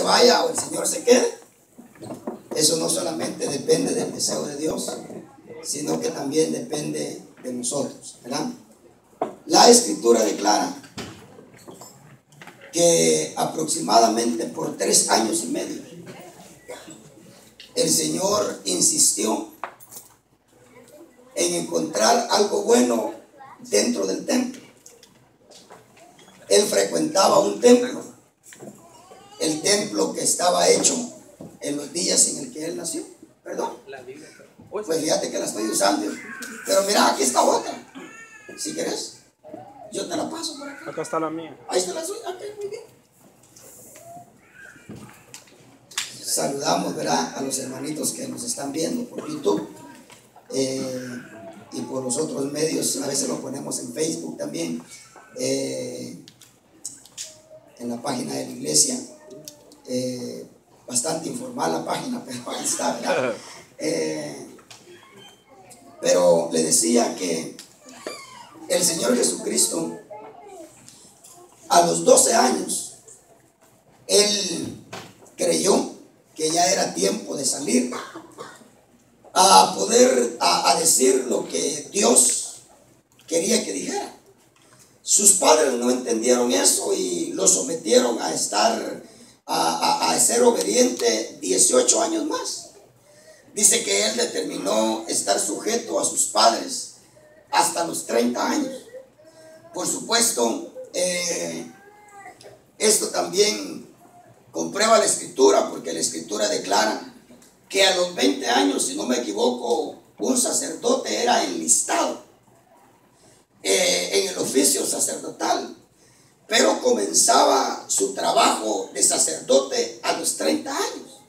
vaya o el Señor se quede, eso no solamente depende del deseo de Dios, sino que también depende de nosotros, ¿verdad? La Escritura declara que aproximadamente por 3 años y medio el Señor insistió en encontrar algo bueno dentro del templo. Él frecuentaba un templo, el templo que estaba hecho en los días en el que él nació. Perdón. Pues fíjate que la estoy usando. Pero mira, aquí está otra. Si quieres, yo te la paso por acá. Acá está la mía. Ahí está la suya. Okay, muy bien. Saludamos, ¿verdad?, a los hermanitos que nos están viendo por YouTube y por los otros medios. A veces lo ponemos en Facebook también, en la página de la iglesia. Bastante informal la página, pero ahí está, ¿verdad? Pero le decía que el Señor Jesucristo, a los 12 años, Él creyó que ya era tiempo de salir a poder a decir lo que Dios quería que dijera. Sus padres no entendieron eso y lo sometieron a estar a ser obediente 18 años más. Dice que él determinó estar sujeto a sus padres hasta los 30 años. Por supuesto, esto también comprueba la Escritura, porque la Escritura declara que a los 20 años, si no me equivoco, un sacerdote era enlistado en el oficio sacerdotal, pero comenzaba su trabajo de sacerdote a los 30 años.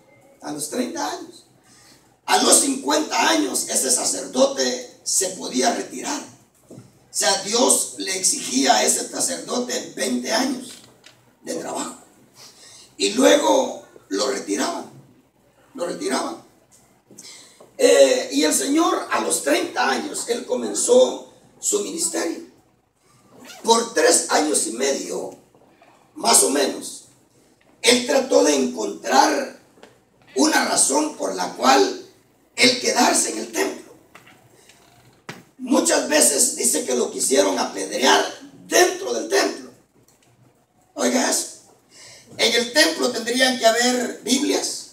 A los 30 años. A los 50 años ese sacerdote se podía retirar. O sea, Dios le exigía a ese sacerdote 20 años de trabajo. Y luego lo retiraban. Lo retiraban. Y el Señor a los 30 años, Él comenzó su ministerio. Por 3 años y medio, más o menos, Él trató de encontrar una razón por la cual Él quedarse en el templo. Muchas veces dice que lo quisieron apedrear dentro del templo. Oiga eso. En el templo tendrían que haber Biblias.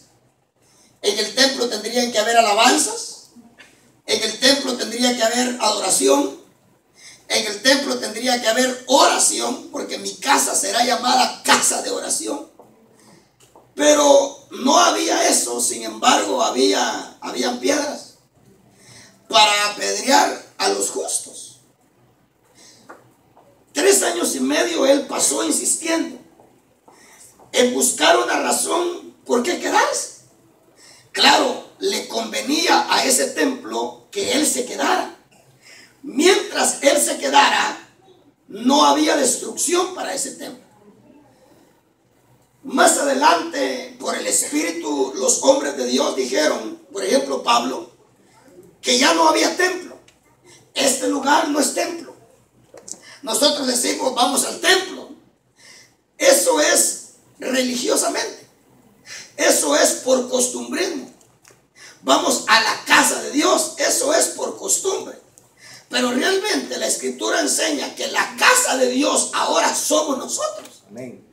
En el templo tendrían que haber alabanzas. En el templo tendría que haber adoración. En el templo tendría que haber oración, porque mi casa será llamada casa de oración. Pero no había eso, sin embargo, habían piedras para apedrear a los justos. 3 años y medio él pasó insistiendo en buscar una razón por qué quedarse. Claro, le convenía a ese templo que él se quedara. Mientras él se quedara, no había destrucción para ese templo. Más adelante, por el Espíritu, los hombres de Dios dijeron, por ejemplo Pablo, que ya no había templo. Este lugar no es templo. Nosotros decimos, vamos al templo. Eso es religiosamente. Eso es por costumbrismo. Vamos a la casa de Dios. Eso es por costumbre. Pero realmente la Escritura enseña que la casa de Dios ahora somos nosotros. Amén.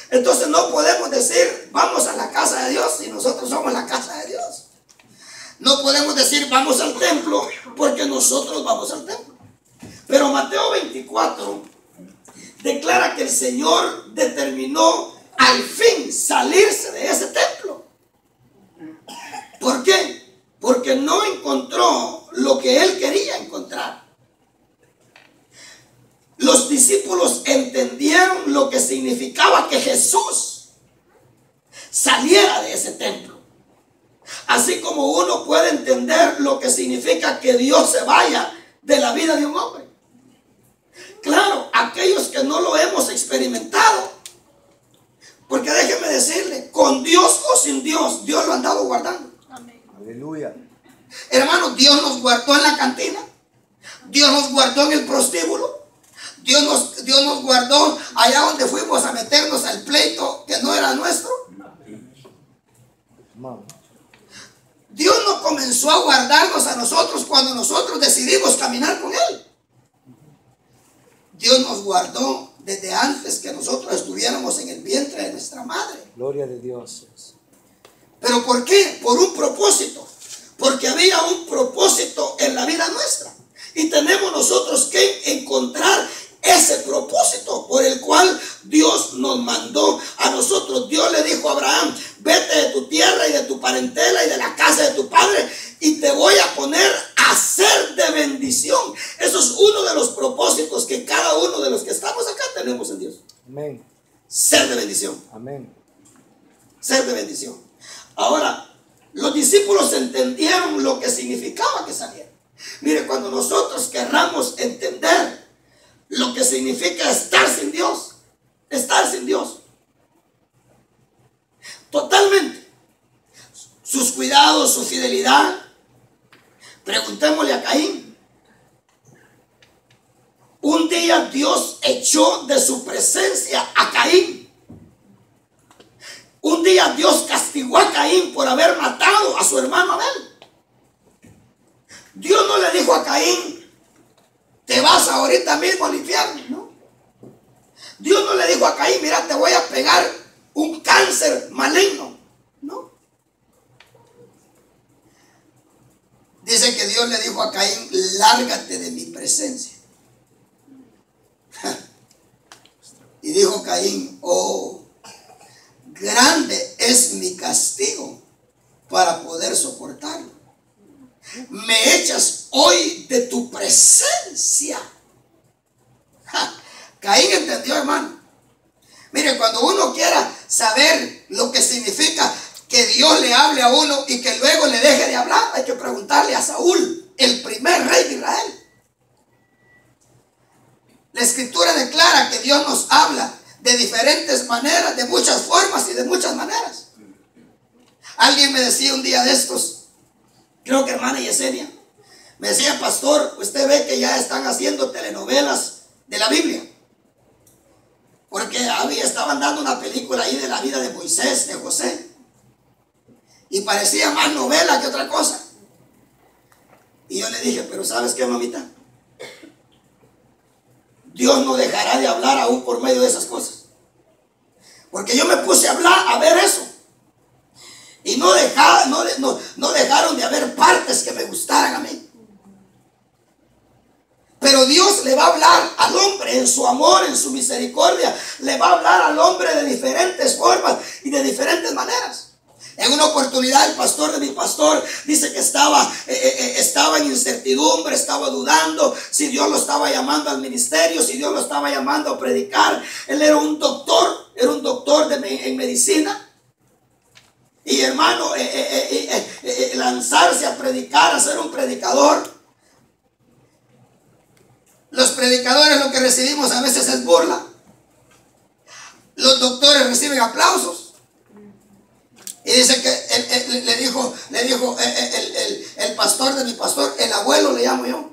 Entonces no podemos decir vamos a la casa de Dios si nosotros somos la casa de Dios. No podemos decir vamos al templo porque nosotros vamos al templo. Pero Mateo 24 declara que el Señor determinó al fin salirse de ese templo. ¿Por qué? Porque no encontró lo que él quería encontrar. Los discípulos entendieron lo que significaba que Jesús saliera de ese templo. Así como uno puede entender lo que significa que Dios se vaya de la vida de un hombre. Claro, aquellos que no lo hemos experimentado, porque déjeme decirle, con Dios o sin Dios, Dios lo ha andado guardando. Amén. Aleluya. Hermano, Dios nos guardó en la cantina, Dios nos guardó en el prostíbulo, Dios nos guardó allá donde fuimos a meternos al pleito que no era nuestro. Dios no comenzó a guardarnos a nosotros cuando nosotros decidimos caminar con Él. Dios nos guardó desde antes que nosotros estuviéramos en el vientre de nuestra madre. Gloria de Dios. ¿Pero por qué? Por un propósito. Porque había un propósito en la vida nuestra. Y tenemos nosotros que encontrar ese propósito por el cual Dios nos mandó a nosotros. Dios le dijo a Abraham: vete de tu tierra y de tu parentela y de la casa de tu padre, y te voy a poner a ser de bendición. Eso es uno de los propósitos que cada uno de los que estamos acá tenemos en Dios. Amén. Ser de bendición. Amén. Ser de bendición. Ahora, los discípulos entendieron lo que significaba que salieran. Mire, cuando nosotros querramos entender lo que significa estar sin Dios, totalmente, sus cuidados, su fidelidad, preguntémosle a Caín. Un día Dios echó de su presencia a Caín. Un día Dios castigó a Caín por haber matado a su hermano Abel. Dios no le dijo a Caín: te vas ahorita mismo al infierno, ¿no? Dios no le dijo a Caín: mira, te voy a pegar un cáncer maligno, ¿no? Dice que Dios le dijo a Caín: lárgate de mi presencia. Y dijo Caín: oh, grande es mi castigo para poder soportarlo. Me echas hoy de tu presencia. Caín entendió, hermano. Mire, cuando uno quiera saber lo que significa que Dios le hable a uno y que luego le deje de hablar, hay que preguntarle a Saúl, el primer rey de Israel. La escritura declara que Dios nos habla de diferentes maneras, de muchas formas y de muchas maneras. Alguien me decía un día de estos, creo que hermana Yesenia, me decía: pastor, usted ve que ya están haciendo telenovelas de la Biblia, porque estaban dando una película ahí de la vida de Moisés, de José, y parecía más novela que otra cosa. Y yo le dije: pero ¿sabes qué, mamita? Dios no dejará de hablar aún por medio de esas cosas, porque yo me puse a hablar, a ver eso, y no dejaron de haber partes que me gustaran a mí. Pero Dios le va a hablar al hombre en su amor, en su misericordia. Le va a hablar al hombre de diferentes formas y de diferentes maneras. En una oportunidad el pastor de mi pastor dice que estaba en incertidumbre, estaba dudando si Dios lo estaba llamando al ministerio, si Dios lo estaba llamando a predicar. Él era un doctor en medicina. Y hermano, lanzarse a predicar, a ser un predicador. Los predicadores lo que recibimos a veces es burla. Los doctores reciben aplausos. Y dice que le dijo el pastor de mi pastor, el abuelo le llamo yo.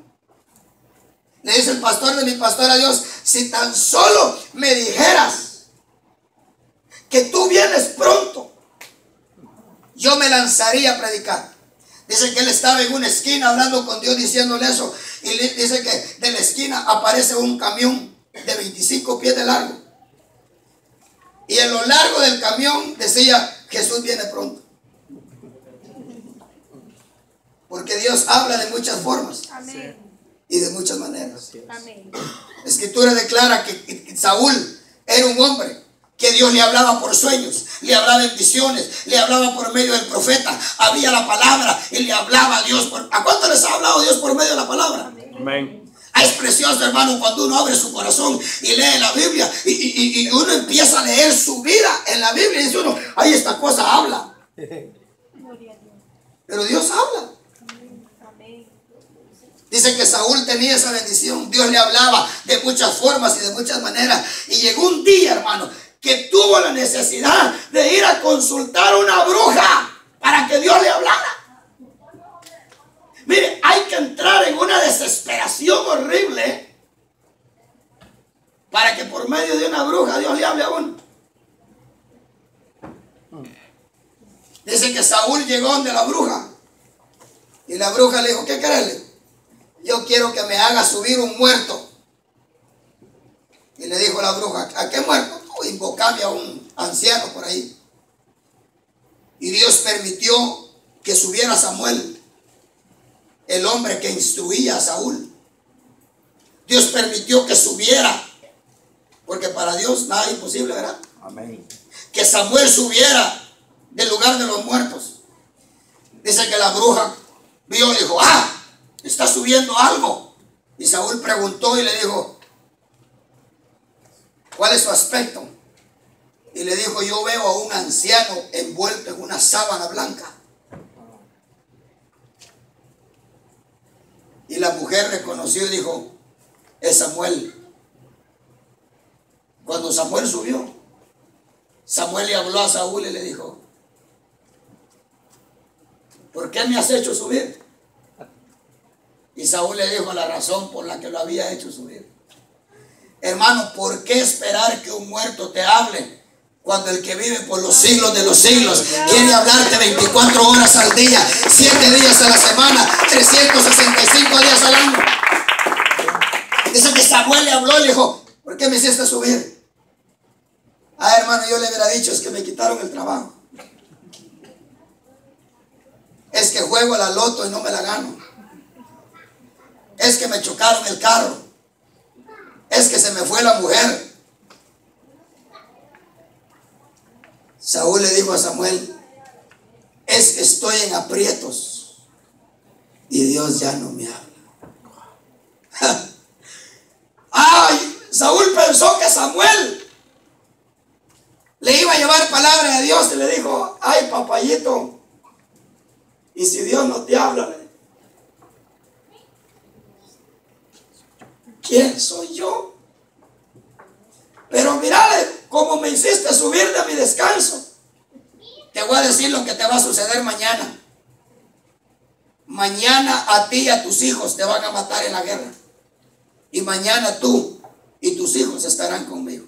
Le dice el pastor de mi pastor a Dios: si tan solo me dijeras que tú vienes pronto, yo me lanzaría a predicar. Dice que él estaba en una esquina hablando con Dios, diciéndole eso. Y dice que de la esquina aparece un camión de 25 pies de largo. Y en lo largo del camión decía: Jesús viene pronto. Porque Dios habla de muchas formas. Amén. Y de muchas maneras. Amén. La escritura declara que Saúl era un hombre que Dios le hablaba por sueños, le hablaba en visiones, le hablaba por medio del profeta. Había la palabra y le hablaba a Dios. ¿A cuánto les ha hablado Dios por medio de la palabra? Amén. Es precioso, hermano, cuando uno abre su corazón y lee la Biblia y uno empieza a leer su vida en la Biblia y dice uno: ay, esta cosa habla. Pero Dios habla. Dice que Saúl tenía esa bendición. Dios le hablaba de muchas formas y de muchas maneras. Y llegó un día, hermano, que tuvo la necesidad de ir a consultar a una bruja para que Dios le hablara. Mire, hay que entrar en una desesperación horrible para que por medio de una bruja Dios le hable a uno. Dice que Saúl llegó donde la bruja. Y la bruja le dijo, ¿qué querés? Yo quiero que me haga subir un muerto. Y le dijo la bruja, ¿a qué muerto? Tú invocame a un anciano por ahí. Y Dios permitió que subiera Samuel, el hombre que instruía a Saúl. Dios permitió que subiera, porque para Dios nada es imposible, ¿verdad? Amén. Que Samuel subiera del lugar de los muertos. Dice que la bruja vio y dijo, está subiendo algo. Y Saúl preguntó y le dijo, ¿cuál es su aspecto? Y le dijo, yo veo a un anciano envuelto en una sábana blanca. Y la mujer reconoció y dijo, es Samuel. Cuando Samuel subió, Samuel le habló a Saúl y le dijo, ¿por qué me has hecho subir? Y Saúl le dijo la razón por la que lo había hecho subir. Hermano, ¿por qué esperar que un muerto te hable cuando el que vive por los siglos de los siglos quiere hablarte 24 horas al día, 7 días a la semana, 365 días al año? Dice que Samuel le habló y le dijo, ¿por qué me hiciste subir? Hermano, yo le hubiera dicho, es que me quitaron el trabajo. Es que juego la loto y no me la gano. Es que me chocaron el carro. Es que se me fue la mujer. Saúl le dijo a Samuel, es que estoy en aprietos y Dios ya no me habla. Saúl pensó que Samuel le iba a llevar palabra de Dios y le dijo, papayito, y si Dios no te habla, ¿quién soy yo? Pero mírale, como me hiciste subir de mi descanso, te voy a decir lo que te va a suceder mañana. Mañana a ti y a tus hijos te van a matar en la guerra. Y mañana tú y tus hijos estarán conmigo.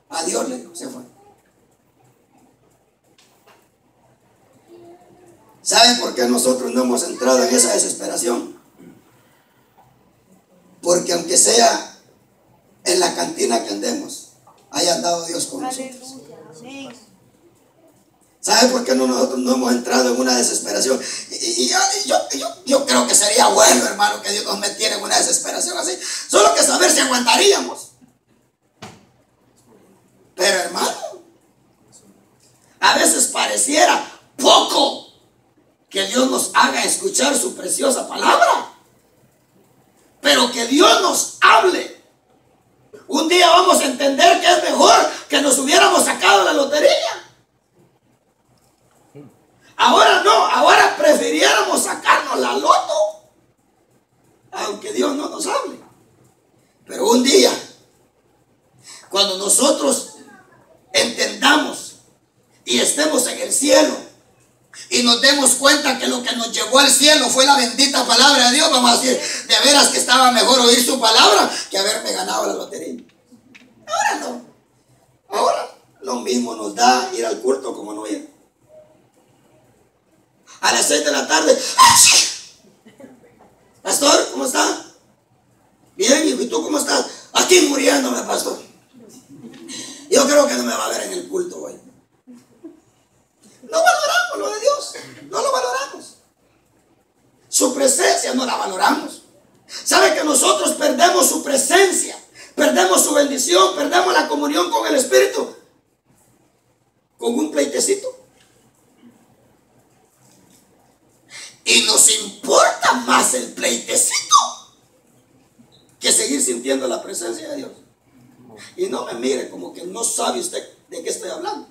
Adiós, le dijo, se fue. ¿Saben por qué nosotros no hemos entrado en esa desesperación? Porque aunque sea en la cantina que andemos, haya andado Dios con nosotros. ¿Sabe por qué nosotros no hemos entrado en una desesperación? Yo creo que sería bueno, hermano, que Dios nos metiera en una desesperación así. Solo que saber si aguantaríamos. Pero, hermano, a veces pareciera poco que Dios nos haga escuchar su preciosa palabra. Pero que Dios nos hable. Un día vamos a entender que es mejor que nos hubiéramos sacado la lotería. Ahora no, ahora prefiriéramos sacarnos la loto, aunque Dios no nos hable. Pero un día, cuando nosotros entendamos y estemos en el cielo y nos demos cuenta que lo que nos llevó al cielo fue la bendita palabra de Dios, vamos a decir, de veras que estaba mejor oír su palabra que haberme ganado la lotería. Ahora no. Ahora lo mismo nos da ir al culto como no ir. A las 6 de la tarde, pastor, ¿cómo está? Bien, ¿y tú cómo estás? Aquí muriéndome, pastor. Yo creo que no me va a ver en el culto hoy. No valoramos lo de Dios, no lo valoramos. Su presencia no la valoramos. ¿Sabe que nosotros perdemos su presencia? Perdemos su bendición, perdemos la comunión con el Espíritu con un pleitecito. Y nos importa más el pleitecito que seguir sintiendo la presencia de Dios. Y no me mire como que no sabe usted de qué estoy hablando.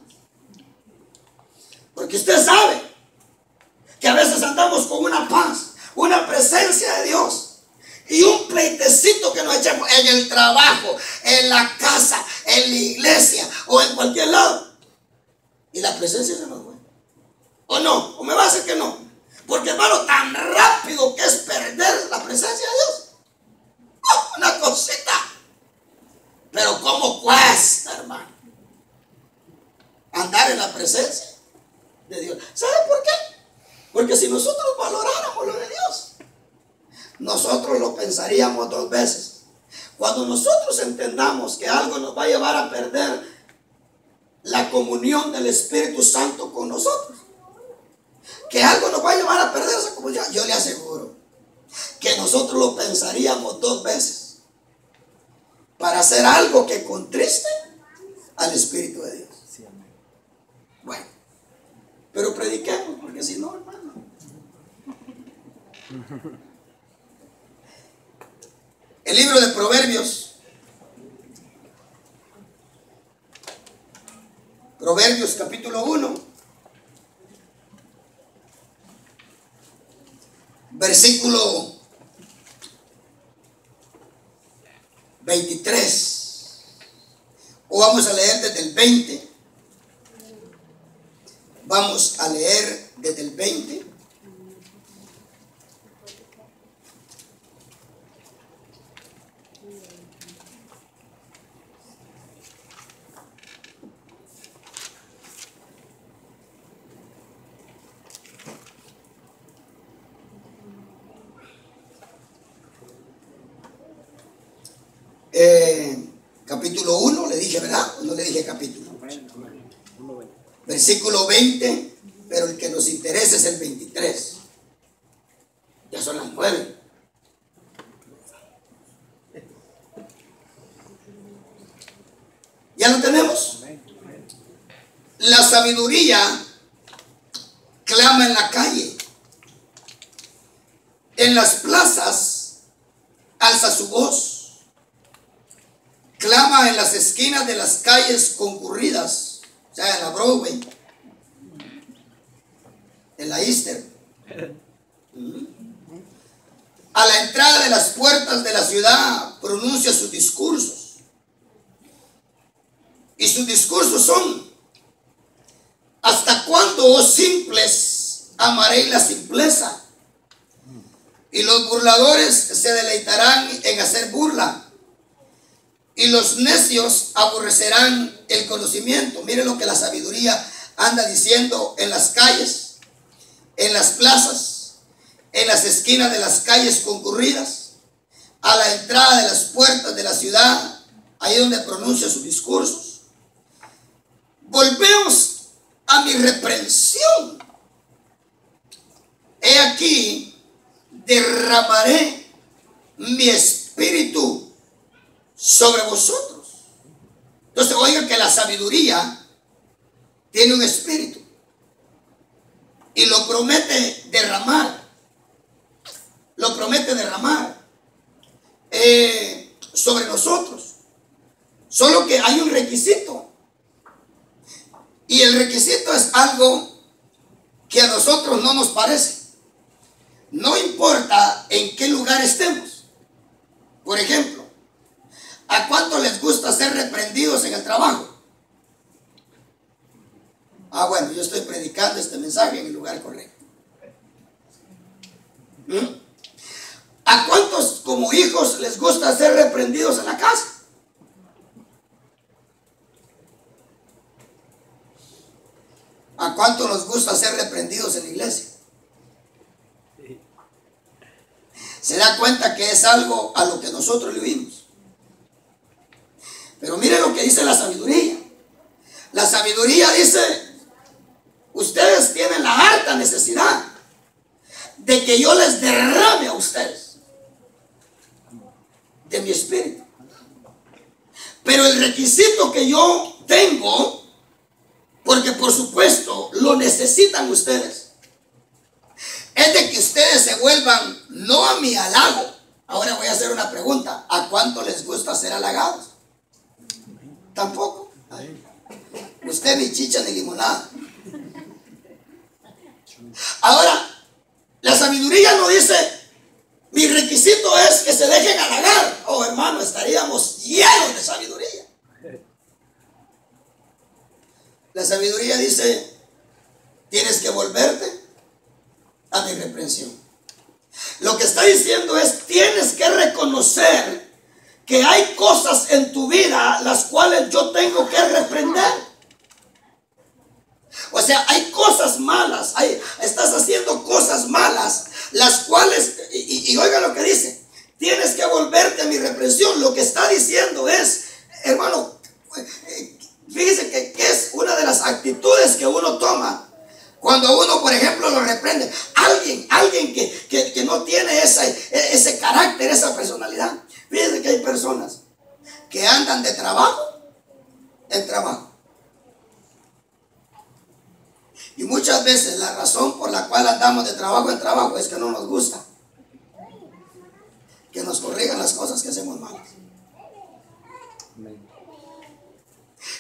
Porque usted sabe que a veces andamos con una paz, una presencia de Dios y un pleitecito que nos echamos en el trabajo, en la casa, en la iglesia o en cualquier lado. Y la presencia se nos fue. ¿O no? ¿O me va a decir que no? Porque, hermano, tan rápido que es perder la presencia de Dios. ¡Oh, una cosita! Pero ¿cómo cuesta, hermano? Andar en la presencia. de Dios. ¿Sabe por qué? Porque si nosotros valoráramos lo de Dios, nosotros lo pensaríamos 2 veces. Cuando nosotros entendamos que algo nos va a llevar a perder la comunión del Espíritu Santo con nosotros, que algo nos va a llevar a perder esa comunión, yo le aseguro que nosotros lo pensaríamos 2 veces para hacer algo que contriste al Espíritu de Dios. Bueno, pero prediquemos, porque si no, hermano. El libro de Proverbios, capítulo 1, versículo 23, o vamos a leer desde el 20. Vamos a leer desde el 20. Capítulo 1, le dije, ¿verdad? No le dije capítulo. Versículo 20, pero el que nos interesa es el 23. Ya son las 9. ¿Ya lo tenemos? La sabiduría clama en la calle. En las plazas alza su voz. Clama en las esquinas de las calles concurridas, o sea, en la Broadway, en la Easter, a la entrada de las puertas de la ciudad pronuncia sus discursos. Y sus discursos son: ¿hasta cuándo, oh simples, amaréis la simpleza? Y los burladores se deleitarán en hacer burla. Y los necios aborrecerán el conocimiento. Miren lo que la sabiduría anda diciendo en las calles, en las plazas, en las esquinas de las calles concurridas, a la entrada de las puertas de la ciudad, ahí donde pronuncia sus discursos. Volvemos a mi reprensión. He aquí, derramaré mi espíritu sobre vosotros. Entonces, oigan que la sabiduría tiene un espíritu y lo promete derramar. Lo promete derramar sobre nosotros. Solo que hay un requisito. Y el requisito es algo que a nosotros no nos parece. No importa en qué lugar estemos. Por ejemplo, ¿a cuánto les gusta ser reprendidos en el trabajo? Ah, bueno, yo estoy predicando este mensaje en el lugar correcto. ¿A cuántos como hijos les gusta ser reprendidos en la casa? ¿A cuántos nos gusta ser reprendidos en la iglesia? Se da cuenta que es algo a lo que nosotros vivimos. Pero miren lo que dice la sabiduría. La sabiduría dice: ustedes tienen la alta necesidad de que yo les derrame a ustedes de mi espíritu. Pero el requisito que yo tengo, porque por supuesto lo necesitan ustedes, es de que ustedes se vuelvan no a mi halago. Ahora voy a hacer una pregunta: ¿a cuánto les gusta ser halagados? Tampoco. Usted ni chicha ni limonada. Ahora, la sabiduría no dice: mi requisito es que se dejen halagar. Oh, hermano, estaríamos llenos de sabiduría. La sabiduría dice: tienes que volverte a mi reprensión. Lo que está diciendo es: tienes que reconocer que hay cosas en tu vida las cuales yo tengo que reprender. O sea, hay cosas malas, estás haciendo cosas malas, las cuales, y oiga lo que dice, tienes que volverte a mi reprensión. Lo que está diciendo es, hermano, fíjese que es una de las actitudes que uno toma cuando uno, por ejemplo, lo reprende. Alguien que no tiene ese carácter, esa personalidad. Fíjense que hay personas que andan de trabajo en trabajo. Y muchas veces la razón por la cual andamos de trabajo en trabajo es que no nos gusta que nos corrijan las cosas que hacemos malas.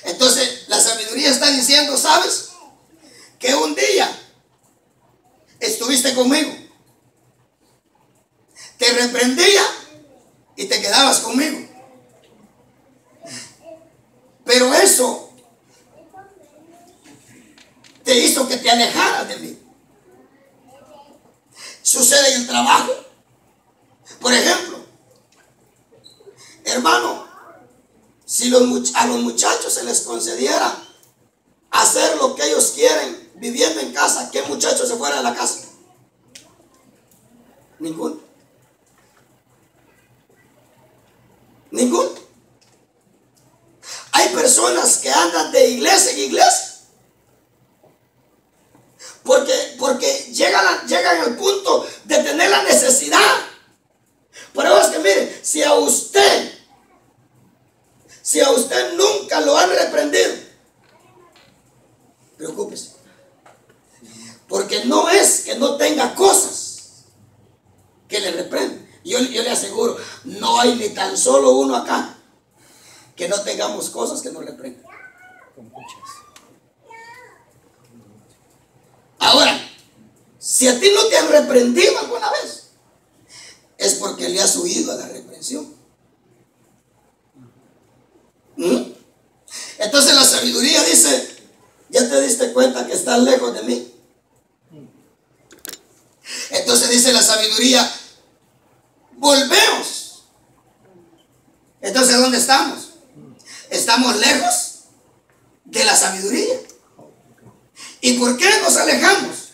Entonces la sabiduría está diciendo, ¿sabes? Que un día estuviste conmigo, te reprendía y te quedabas conmigo, pero eso te hizo que te alejaras de mí. Sucede en el trabajo. Por ejemplo, hermano, si a los muchachos se les concediera hacer lo que ellos quieren viviendo en casa, ¿qué muchacho se fuera de la casa? Ninguno. Ninguno. Hay personas que andan de iglesia en iglesia porque llegan al punto de tener la necesidad. Por eso es que mire, si a usted nunca lo han reprendido, preocúpese, porque no es que no tenga cosas que le reprenden. Yo le aseguro, no hay ni tan solo uno acá que no tengamos cosas que nos reprendan. Ahora, si a ti no te han reprendido alguna vez, es porque le has huido a la reprensión. Entonces la sabiduría dice, ¿ya te diste cuenta que estás lejos de mí? Entonces dice la sabiduría, volvemos. Entonces, ¿dónde estamos? Estamos lejos de la sabiduría. ¿Y por qué nos alejamos?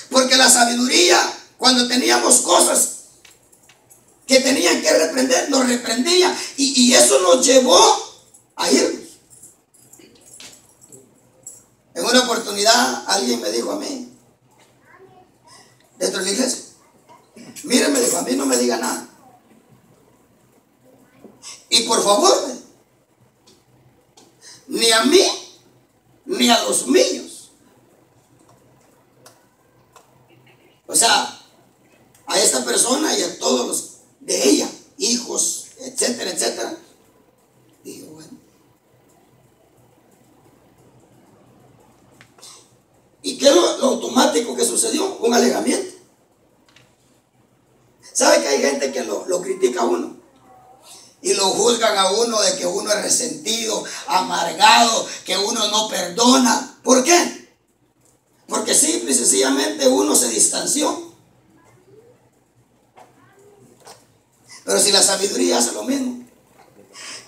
Porque la sabiduría, cuando teníamos cosas que tenían que reprender, nos reprendía, y eso nos llevó a irnos. En una oportunidad alguien me dijo a mí, dentro de la iglesia, mire, me dijo, a mí no me diga nada, y por favor, ni a mí ni a los míos, o sea, a esta persona y a todos los de ella, hijos, etcétera, etcétera. Digo, bueno. ¿Y qué es lo automático que sucedió? Un alejamiento. ¿Sabe que hay gente que lo critica a uno? Y lo juzgan a uno de que uno es resentido, amargado, que uno no perdona. ¿Por qué? Porque simple y sencillamente uno se distanció. Pero si la sabiduría hace lo mismo,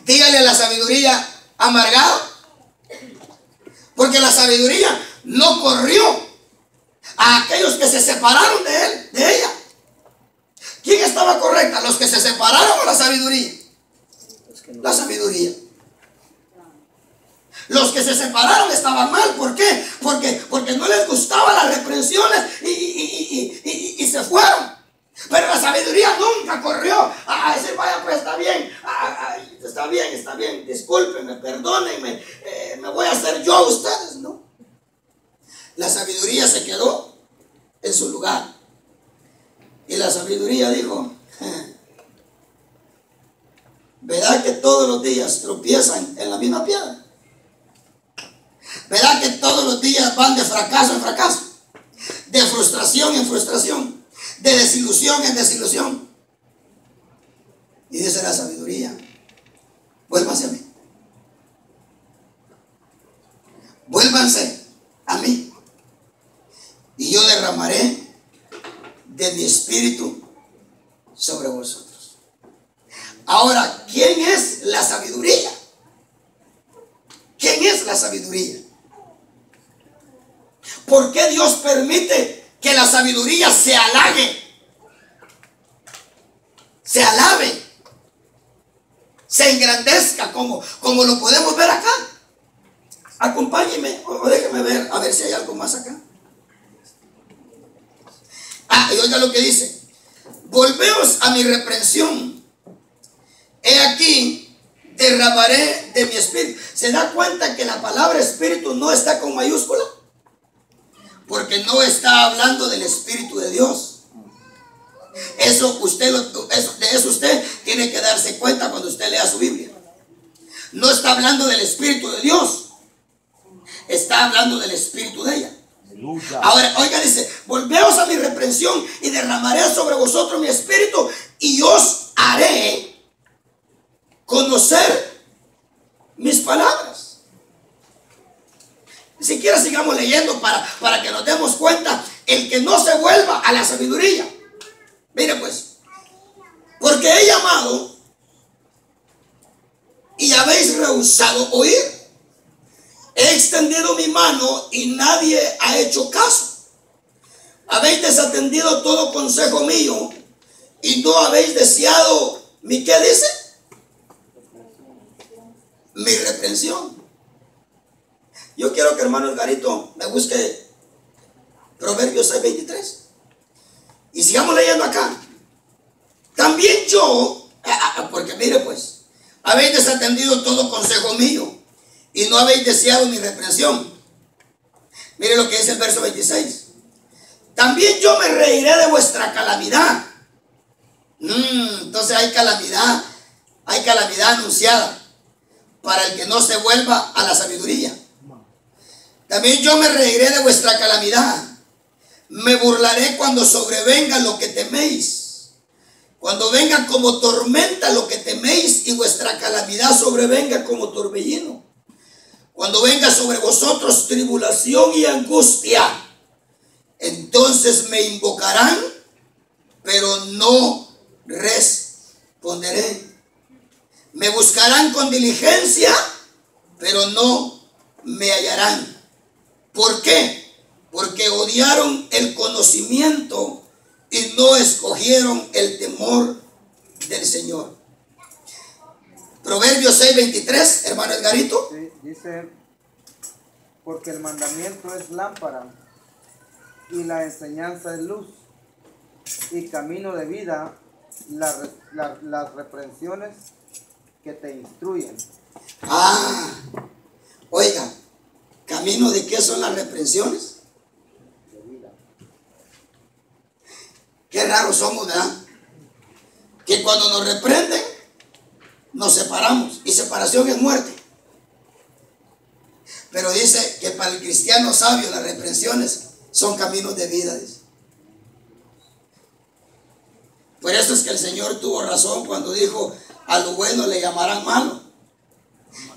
dígale a la sabiduría amargada, porque la sabiduría no corrió a aquellos que se separaron de él, de ella. ¿Quién estaba correcta? ¿Los que se separaron o la sabiduría? La sabiduría. Los que se separaron estaban mal. ¿Por qué? Porque no les gustaban las reprensiones y se fueron. Pero la sabiduría nunca corrió a decir, vaya, pues está bien, discúlpenme, perdónenme, me voy a hacer yo a ustedes. No. La sabiduría se quedó en su lugar. Y la sabiduría dijo, ¿verdad que todos los días tropiezan en la misma piedra? ¿Verdad que todos los días van de fracaso en fracaso? De frustración en frustración, de desilusión en desilusión. Y dice la sabiduría, vuélvanse a mí. Vuélvanse a mí. Y yo derramaré de mi espíritu sobre vosotros. Ahora, ¿quién es la sabiduría? ¿Quién es la sabiduría? ¿por qué Dios permite que la sabiduría se halague, se alabe, se engrandezca como lo podemos ver acá? Acompáñenme o déjenme ver, a ver si hay algo más acá. Y oiga lo que dice: volveos a mi reprensión, he aquí derramaré de mi espíritu. ¿Se da cuenta que la palabra espíritu no está con mayúscula? Porque no está hablando del Espíritu de Dios. De eso usted tiene que darse cuenta cuando usted lea su Biblia. No está hablando del Espíritu de Dios, está hablando del espíritu de ella. Ahora, oiga, dice: volveos a mi reprensión y derramaré sobre vosotros mi espíritu y os haré conocer mis palabras. Ni siquiera sigamos leyendo para que nos demos cuenta. El que no se vuelva a la sabiduría. Mire pues: porque he llamado y habéis rehusado oír. He extendido mi mano y nadie ha hecho caso. Habéis desatendido todo consejo mío y no habéis deseado mi, ¿qué dice? Mi reprensión. Yo quiero que hermano Edgarito me busque Proverbios 6:23 y sigamos leyendo acá. También yo, porque mire pues, habéis desatendido todo consejo mío y no habéis deseado mi reprensión. Mire lo que dice el verso 26. También yo me reiré de vuestra calamidad. Entonces hay calamidad anunciada para el que no se vuelva a la sabiduría. También yo me reiré de vuestra calamidad. Me burlaré cuando sobrevenga lo que teméis. Cuando venga como tormenta lo que teméis y vuestra calamidad sobrevenga como torbellino. Cuando venga sobre vosotros tribulación y angustia, entonces me invocarán, pero no responderé. Me buscarán con diligencia, pero no me hallarán. ¿Por qué? Porque odiaron el conocimiento y no escogieron el temor del Señor. Proverbios 6:23, hermano Edgarito. Sí, dice: porque el mandamiento es lámpara y la enseñanza es luz y camino de vida, las reprensiones que te instruyen. Oiga, ¿camino de qué son las reprensiones? De vida. Qué raros somos, ¿verdad? Que cuando nos reprenden, nos separamos, y separación es muerte. Pero dice que para el cristiano sabio las reprensiones son caminos de vida, dice. Por eso es que el Señor tuvo razón cuando dijo: a lo bueno le llamarán malo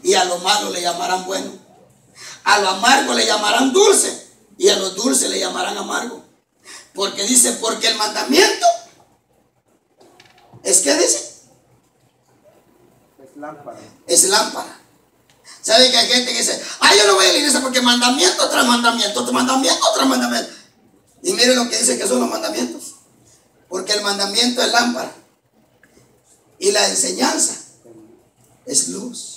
y a lo malo le llamarán bueno. A lo amargo le llamarán dulce y a lo dulce le llamarán amargo. Porque dice: porque el mandamiento es, ¿qué dice? Es lámpara. Es lámpara. ¿Sabe que hay gente que dice: yo no voy a la iglesia porque mandamiento tras mandamiento, otro mandamiento tras mandamiento? Y mire lo que dice que son los mandamientos. Porque el mandamiento es lámpara y la enseñanza es luz.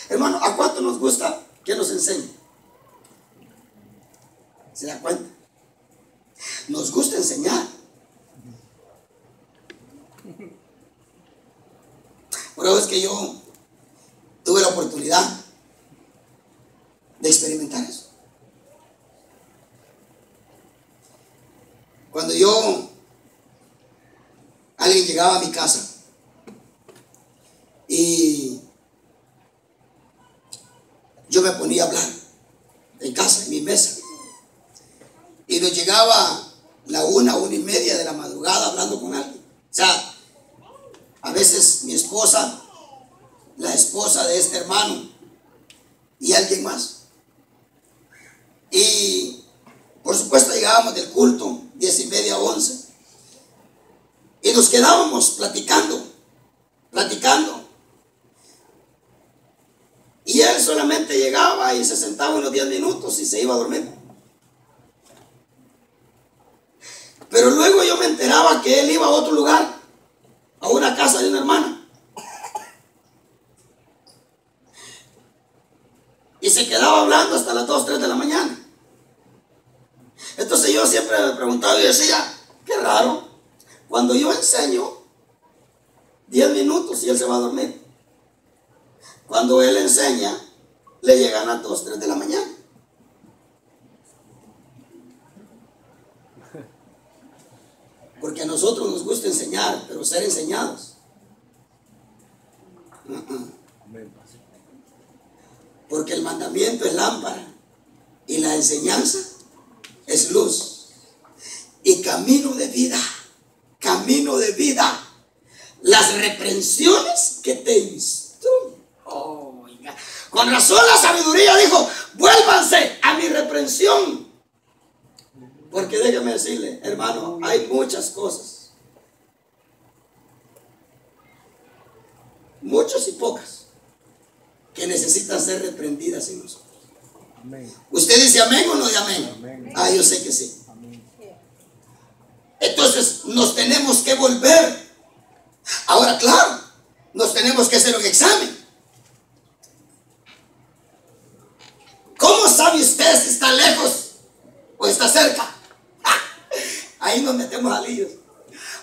Hermano, ¿a cuánto nos gusta que nos enseñe? ¿Se da cuenta? Nos gusta enseñar. Por eso es que yo tuve la oportunidad de experimentar eso. Cuando alguien llegaba a mi casa y yo me ponía a hablar en casa, en mi mesa, y nos llegaba la 1:30 de la madrugada hablando con alguien. O sea, a veces mi esposa, la esposa de este hermano y alguien más. Y por supuesto llegábamos del culto 10:30, 11, y nos quedábamos platicando. Y él solamente llegaba y se sentaba unos 10 minutos y se iba a dormir. Pero luego yo me enteraba que él iba a otro lugar, a una casa de una hermana, y se quedaba hablando hasta las 2, 3 de la mañana. Entonces yo siempre me preguntaba y decía, qué raro, cuando yo enseño 10 minutos y él se va a dormir. Cuando él enseña, le llegan a 2, 3 de la mañana. Porque a nosotros nos gusta enseñar, pero ser enseñados. Porque el mandamiento es lámpara y la enseñanza es luz y camino de vida. Camino de vida. Las reprensiones que te instruyen. Oh, oiga. Con razón la sabiduría dijo, vuélvanse a mi reprensión. Porque déjeme decirle, hermano, hay muchas cosas, muchas y pocas, que necesitan ser reprendidas en nosotros. Amén. ¿Usted dice amén o no de amén? Amén. Ah, yo sé que sí. Amén. Entonces nos tenemos que volver. Ahora, claro, nos tenemos que hacer un examen. ¿Cómo sabe usted si está lejos o está cerca? Ahí nos metemos a líos.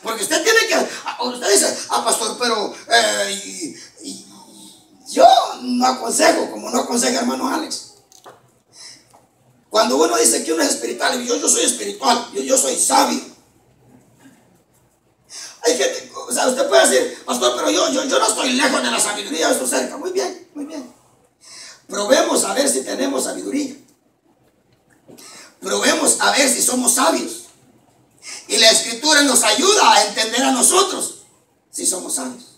Porque usted tiene que, usted dice, pastor, pero yo no aconsejo, como no aconseja hermano Alex. Cuando uno dice que uno es espiritual, yo soy espiritual, yo soy sabio. Hay gente, o sea, usted puede decir, pastor, pero yo no estoy lejos de la sabiduría, yo estoy cerca. Muy bien, muy bien. Probemos a ver si tenemos sabiduría. Probemos a ver si somos sabios. Y la escritura nos ayuda a entender a nosotros si somos sabios.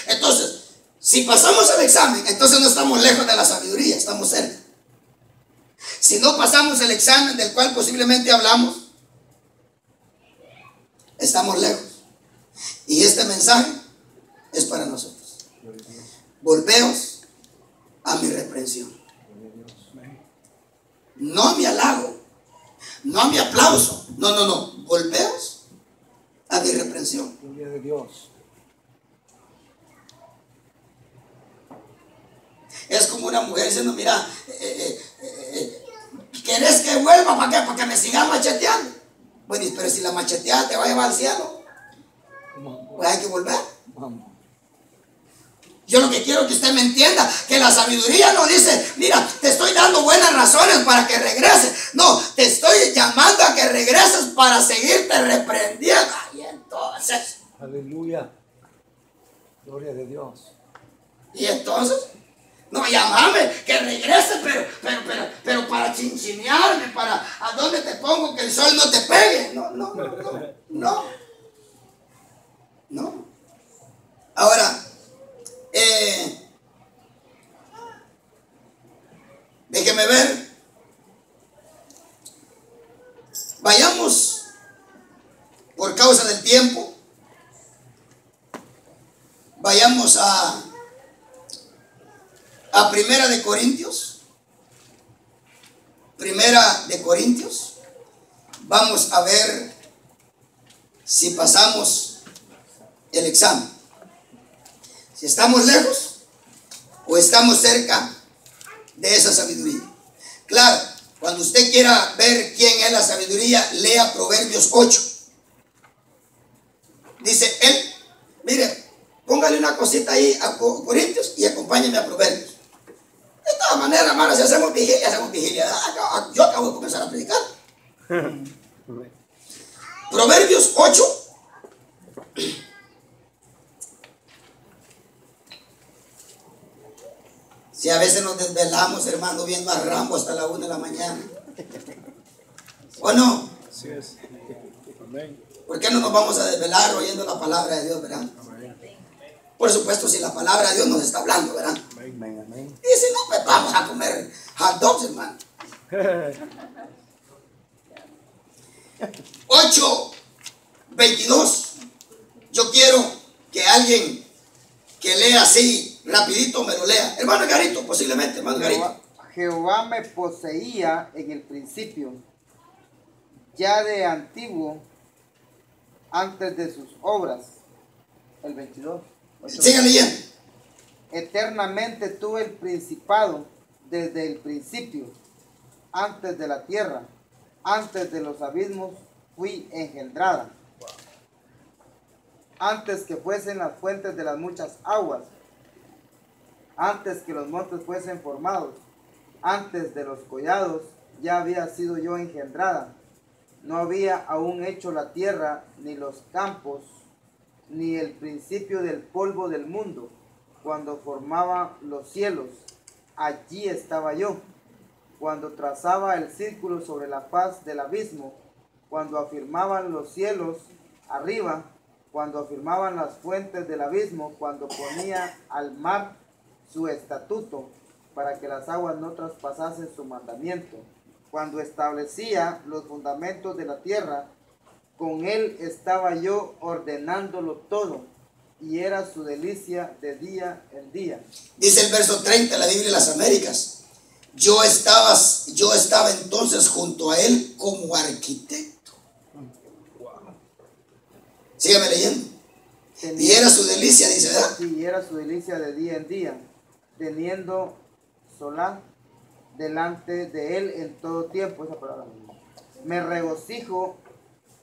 Entonces, si pasamos el examen, entonces no estamos lejos de la sabiduría, estamos cerca. Si no pasamos el examen del cual posiblemente hablamos, estamos lejos. Y este mensaje es para nosotros. Volveos a mi reprensión. No a mi halago, no a mi aplauso. No. Volveos a mi reprensión. Gloria de Dios. Es como una mujer diciendo, mira, ¿querés que vuelva? ¿Para qué? ¿Para que me sigas macheteando? Bueno, pero si la macheteada te va a llevar al cielo, pues hay que volver. Yo lo que quiero que usted me entienda, que la sabiduría no dice, mira, te estoy dando buenas razones para que regreses. No, te estoy llamando a que regreses para seguirte reprendiendo. Y entonces. Aleluya. Gloria de Dios. Y entonces, no, llamame, que regrese, pero para chinchinearme, para a dónde te pongo que el sol no te pegue. No. Ahora, déjeme ver. Vayamos por causa del tiempo. Vayamos a Primera de Corintios. Primera de Corintios. Vamos a ver si pasamos el examen. Si estamos lejos o estamos cerca de esa sabiduría. Claro, cuando usted quiera ver quién es la sabiduría, lea Proverbios 8. Dice él, mire, póngale una cosita ahí a Corintios y acompáñeme a Proverbios. De todas maneras, hermanos, si hacemos vigilia. Yo acabo de comenzar a predicar. Proverbios 8. Si a veces nos desvelamos, hermano, viendo a Rambo hasta la 1 de la mañana. ¿O no? Así es. Amén. ¿Por qué no nos vamos a desvelar oyendo la palabra de Dios, verdad? Amén. Por supuesto, si la palabra de Dios nos está hablando, ¿verdad? Amén, amén. Y si no, pues vamos a comer hot dogs, hermano. 8:22. Yo quiero que alguien que lea así rapidito me lo lea. Hermano Garito, posiblemente, hermano Garito. Jehová me poseía en el principio, ya de antiguo, antes de sus obras. El 22. Sigan leyendo. Eternamente tuve el principado desde el principio, antes de la tierra, antes de los abismos fui engendrada, antes que fuesen las fuentes de las muchas aguas, antes que los montes fuesen formados, antes de los collados ya había sido yo engendrada. No había aún hecho la tierra, ni los campos, ni el principio del polvo del mundo. Cuando formaba los cielos, allí estaba yo. Cuando trazaba el círculo sobre la faz del abismo, cuando afirmaban los cielos arriba, cuando afirmaban las fuentes del abismo, cuando ponía al mar su estatuto, para que las aguas no traspasasen su mandamiento, cuando establecía los fundamentos de la tierra, con él estaba yo ordenándolo todo, y era su delicia de día en día. Dice el verso 30 de la Biblia de las Américas: yo estaba entonces junto a él como arquitecto. Sígame leyendo. Y era su delicia, dice, ¿verdad? Sí, era su delicia de día en día, teniendo solaz delante de él en todo tiempo. Esa palabra. Me regocijo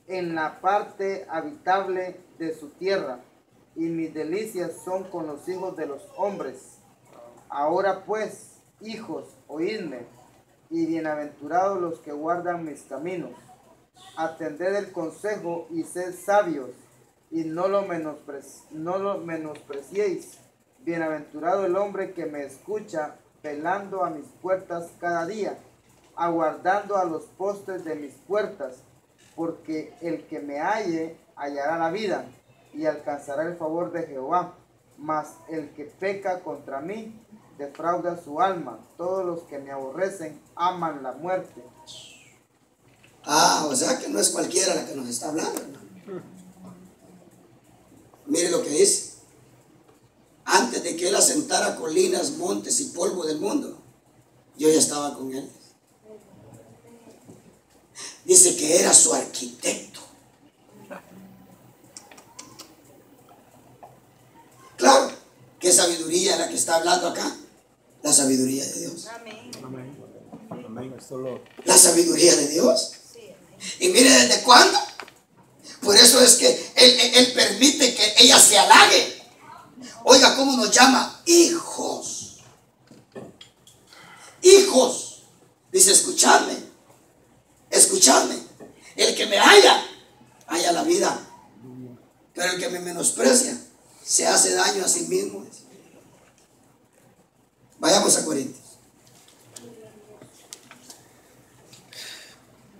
en la parte habitable de su tierra, y mis delicias son con los hijos de los hombres. Ahora pues, hijos, oídme, y bienaventurados los que guardan mis caminos. Atended el consejo y sed sabios, y no lo menospreciéis. Bienaventurado el hombre que me escucha, velando a mis puertas cada día, aguardando a los postes de mis puertas, porque el que me halle hallará la vida y alcanzará el favor de Jehová. Mas el que peca contra mí defrauda su alma. Todos los que me aborrecen aman la muerte. O sea que no es cualquiera la que nos está hablando, hermano. Mire lo que dice: antes de que él asentara colinas, montes y polvo del mundo, yo ya estaba con él. Dice que era su arquitecto. Claro, ¿qué sabiduría es la que está hablando acá? La sabiduría de Dios. Amén. Amén. La sabiduría de Dios. Y mire desde cuándo. Por eso es que él permite que ella se halague. Oiga cómo nos llama: hijos. Hijos. Dice: escuchadme. El que me halla la vida. Pero el que me menosprecia se hace daño a sí mismo. Vayamos a Corintios.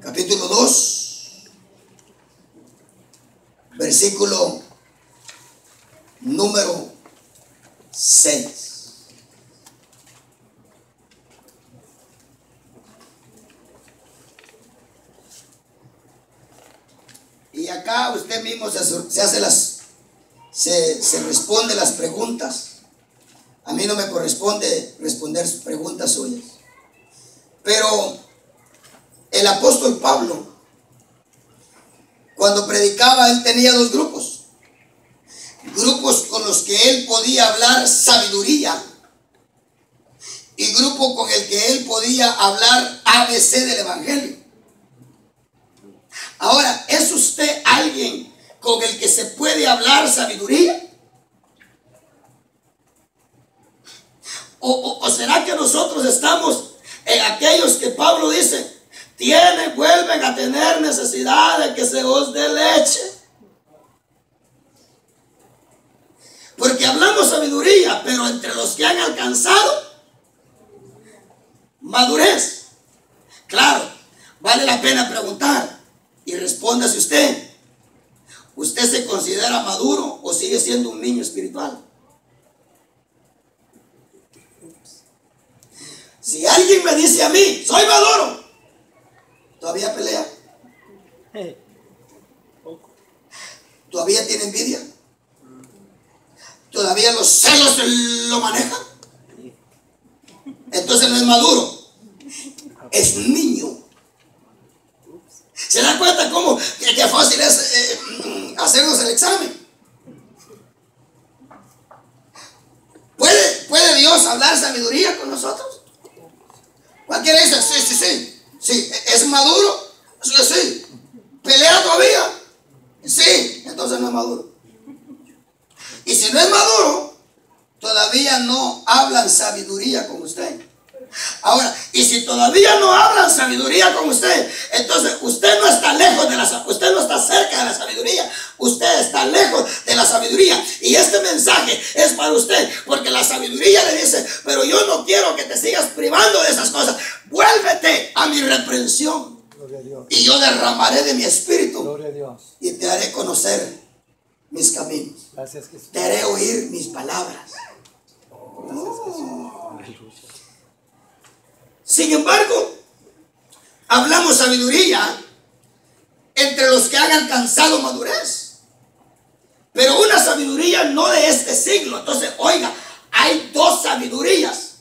Capítulo 2. Versículo número 6. Y acá usted mismo se responde las preguntas. A mí no me corresponde responder preguntas suyas. Pero el apóstol Pablo, cuando predicaba, él tenía dos grupos. Grupos con los que él podía hablar sabiduría, y grupo con el que él podía hablar ABC del evangelio. Ahora, ¿es usted alguien con el que se puede hablar sabiduría? ¿O será que nosotros estamos en aquellos que Pablo dice: vuelven a tener necesidad de que se os dé leche? Porque hablamos sabiduría, pero entre los que han alcanzado madurez, claro, vale la pena preguntar y respóndase usted: ¿usted se considera maduro o sigue siendo un niño espiritual? Si alguien me dice a mí: soy maduro, ¿todavía pelea? ¿Todavía tiene envidia? todavía los celos lo manejan. Entonces no es maduro, es niño. ¿Se dan cuenta cómo que fácil es hacernos el examen? ¿Puede Dios hablar sabiduría con nosotros? Cualquiera dice, sí, ¿es maduro? Sí. ¿Pelea todavía? Sí, entonces no es maduro. Y si no es maduro, todavía no hablan sabiduría con usted. Ahora, y si todavía no hablan sabiduría con usted, entonces usted no está lejos de usted no está cerca de la sabiduría, usted está lejos de la sabiduría. Y este mensaje es para usted, porque la sabiduría le dice, pero yo no quiero que te sigas privando de esas cosas. Vuélvete a mi reprensión y yo derramaré de mi espíritu y te haré conocer mis caminos. Te haré oír mis palabras. Sin embargo, hablamos sabiduría entre los que han alcanzado madurez, pero una sabiduría no de este siglo. Entonces, oiga, hay dos sabidurías.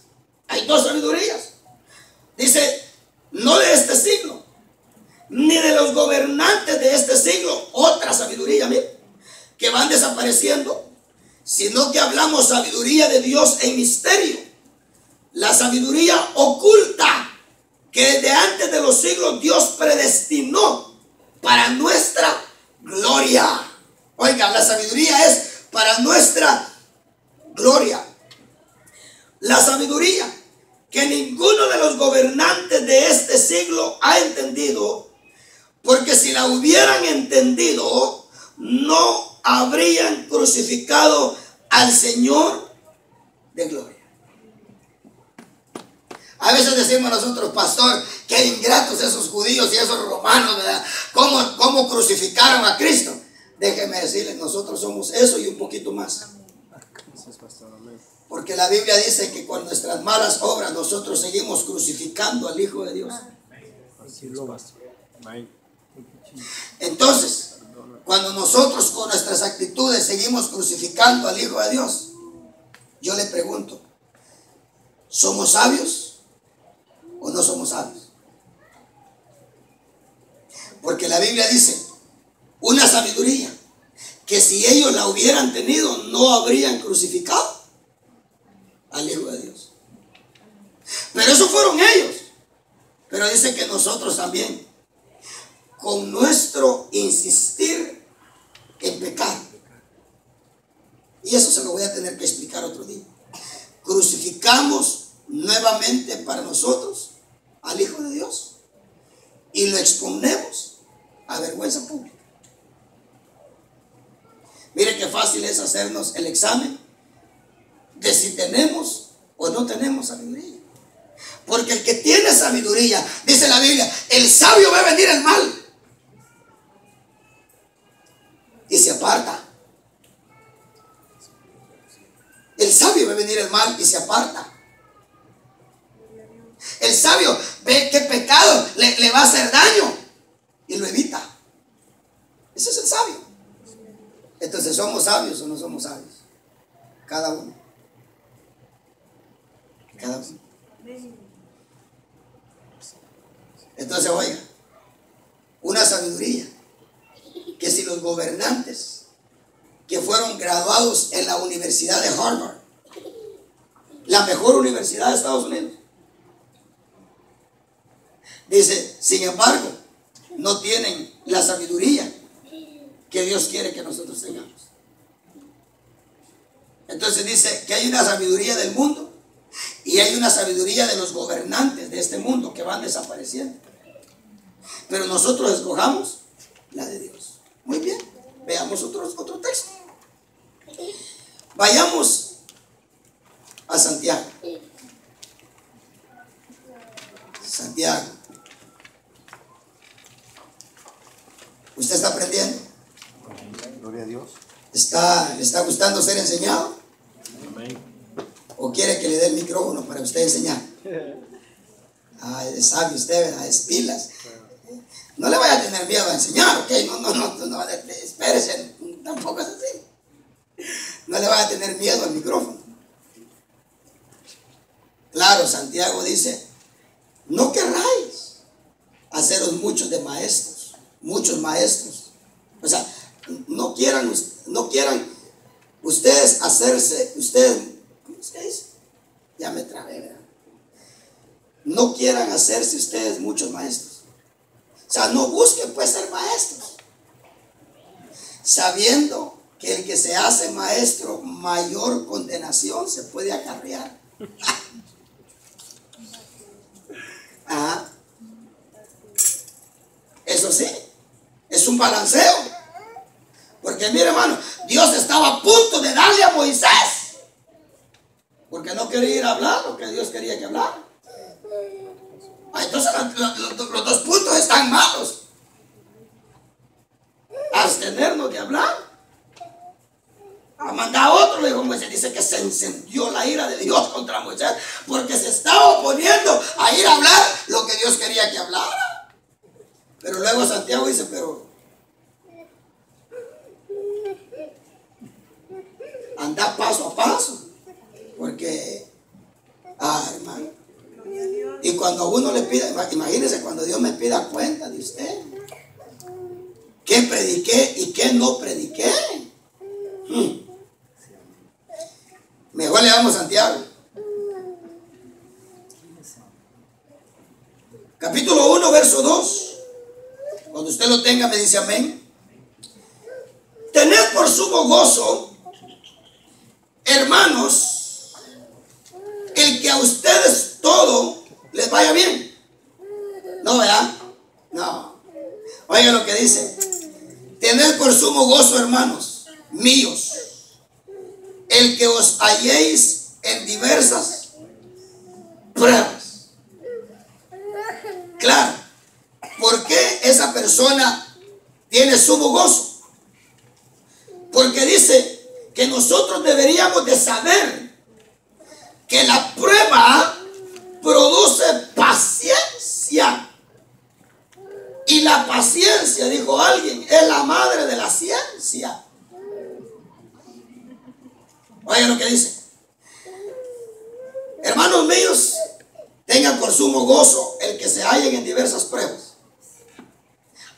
Dice, no de este siglo, ni de los gobernantes de este siglo, otra sabiduría, mire, que van desapareciendo, sino que hablamos sabiduría de Dios en misterio. La sabiduría oculta que desde antes de los siglos Dios predestinó para nuestra gloria. Oiga, la sabiduría es para nuestra gloria. La sabiduría que ninguno de los gobernantes de este siglo ha entendido, porque si la hubieran entendido, no habrían crucificado al Señor de gloria. A veces decimos nosotros, pastor, qué ingratos esos judíos y esos romanos, ¿verdad? ¿Cómo crucificaron a Cristo? Déjeme decirles, nosotros somos eso y un poquito más. Porque la Biblia dice que con nuestras malas obras nosotros seguimos crucificando al Hijo de Dios. Entonces, cuando nosotros con nuestras actitudes seguimos crucificando al Hijo de Dios, yo le pregunto, ¿somos sabios o no somos sabios? Porque la Biblia dice, una sabiduría que si ellos la hubieran tenido, no habrían crucificado al Hijo de Dios. Pero esos fueron ellos. Pero dice que nosotros también, con nuestro insistir en pecar, y eso se lo voy a tener que explicar otro día, crucificamos nuevamente para nosotros al Hijo de Dios y lo exponemos a vergüenza pública. Mire qué fácil es hacernos el examen de si tenemos o no tenemos sabiduría. Porque el que tiene sabiduría, dice la Biblia, el sabio ve venir el mal y se aparta. El sabio ve venir el mal y se aparta. El sabio ve qué pecado le va a hacer daño y lo evita. Ese es el sabio. Entonces, ¿somos sabios o no somos sabios? Cada uno. Cada uno. Entonces, oiga, una sabiduría que si los gobernantes que fueron graduados en la Universidad de Harvard, la mejor universidad de Estados Unidos, dice, sin embargo, no tienen la sabiduría que Dios quiere que nosotros tengamos. Entonces dice que hay una sabiduría del mundo y hay una sabiduría de los gobernantes de este mundo que van desapareciendo. Pero nosotros escojamos la de Dios. Muy bien, veamos otro texto. Vayamos a Santiago. Santiago. ¿Usted está aprendiendo? Gloria a Dios. ¿Le está gustando ser enseñado? Amén. ¿O quiere que le dé el micrófono para usted enseñar? Es sabio usted, ¿verdad? Es pilas. No le vaya a tener miedo a enseñar, ¿ok? No, espérese, tampoco es así. No le vaya a tener miedo al micrófono. Claro, Santiago dice, no querráis haceros muchos de maestros, muchos maestros. O sea, no quieran ustedes hacerse, ¿cómo es que dice? Ya me trabé, ¿verdad? No quieran hacerse ustedes muchos maestros. O sea, no busquen pues ser maestros, sabiendo que el que se hace maestro, mayor condenación se puede acarrear. Ajá. Eso sí, es un balanceo. Porque mire, hermano, Dios estaba a punto de darle a Moisés, porque no quería ir a hablar lo que Dios quería que hablara. Entonces los dos puntos están malos. Abstenernos de hablar. A mandar a otro, le dijo Moisés. Dice que se encendió la ira de Dios contra Moisés, porque se estaba oponiendo a ir a hablar lo que Dios quería que hablara. Pero luego Santiago dice, pero anda paso a paso, porque, hermano, y cuando uno le pida, imagínense cuando Dios me pida cuenta de usted, qué prediqué y qué no prediqué. Mejor le damos a Santiago. Capítulo 1, verso 2. Cuando usted lo tenga, me dice amén. Tened por sumo gozo, hermanos, el que a ustedes todo les vaya bien. ¿No, verdad? No. Oiga lo que dice. Tened por sumo gozo, hermanos míos, el que os halléis en diversas pruebas. Claro. ¿Por qué esa persona tiene sumo gozo? Porque dice que nosotros deberíamos de saber que la prueba produce paciencia. Y la paciencia, dijo alguien, es la madre de la ciencia. Oigan lo que dice. Hermanos míos, tengan por sumo gozo el que se hallen en diversas pruebas.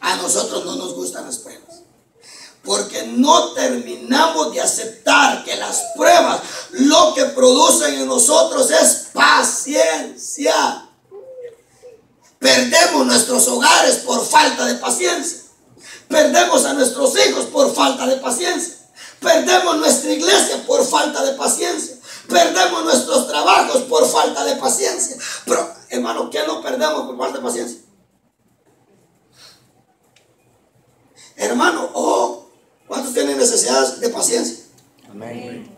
A nosotros no nos gustan las pruebas, porque no terminamos de aceptar que las pruebas lo que producen en nosotros es paciencia. Perdemos nuestros hogares por falta de paciencia. Perdemos a nuestros hijos por falta de paciencia. Perdemos nuestra iglesia por falta de paciencia. Perdemos nuestros trabajos por falta de paciencia. Pero, hermano, ¿qué no perdemos por falta de paciencia? Hermano, ¿cuántos tienen necesidad de paciencia? Amén.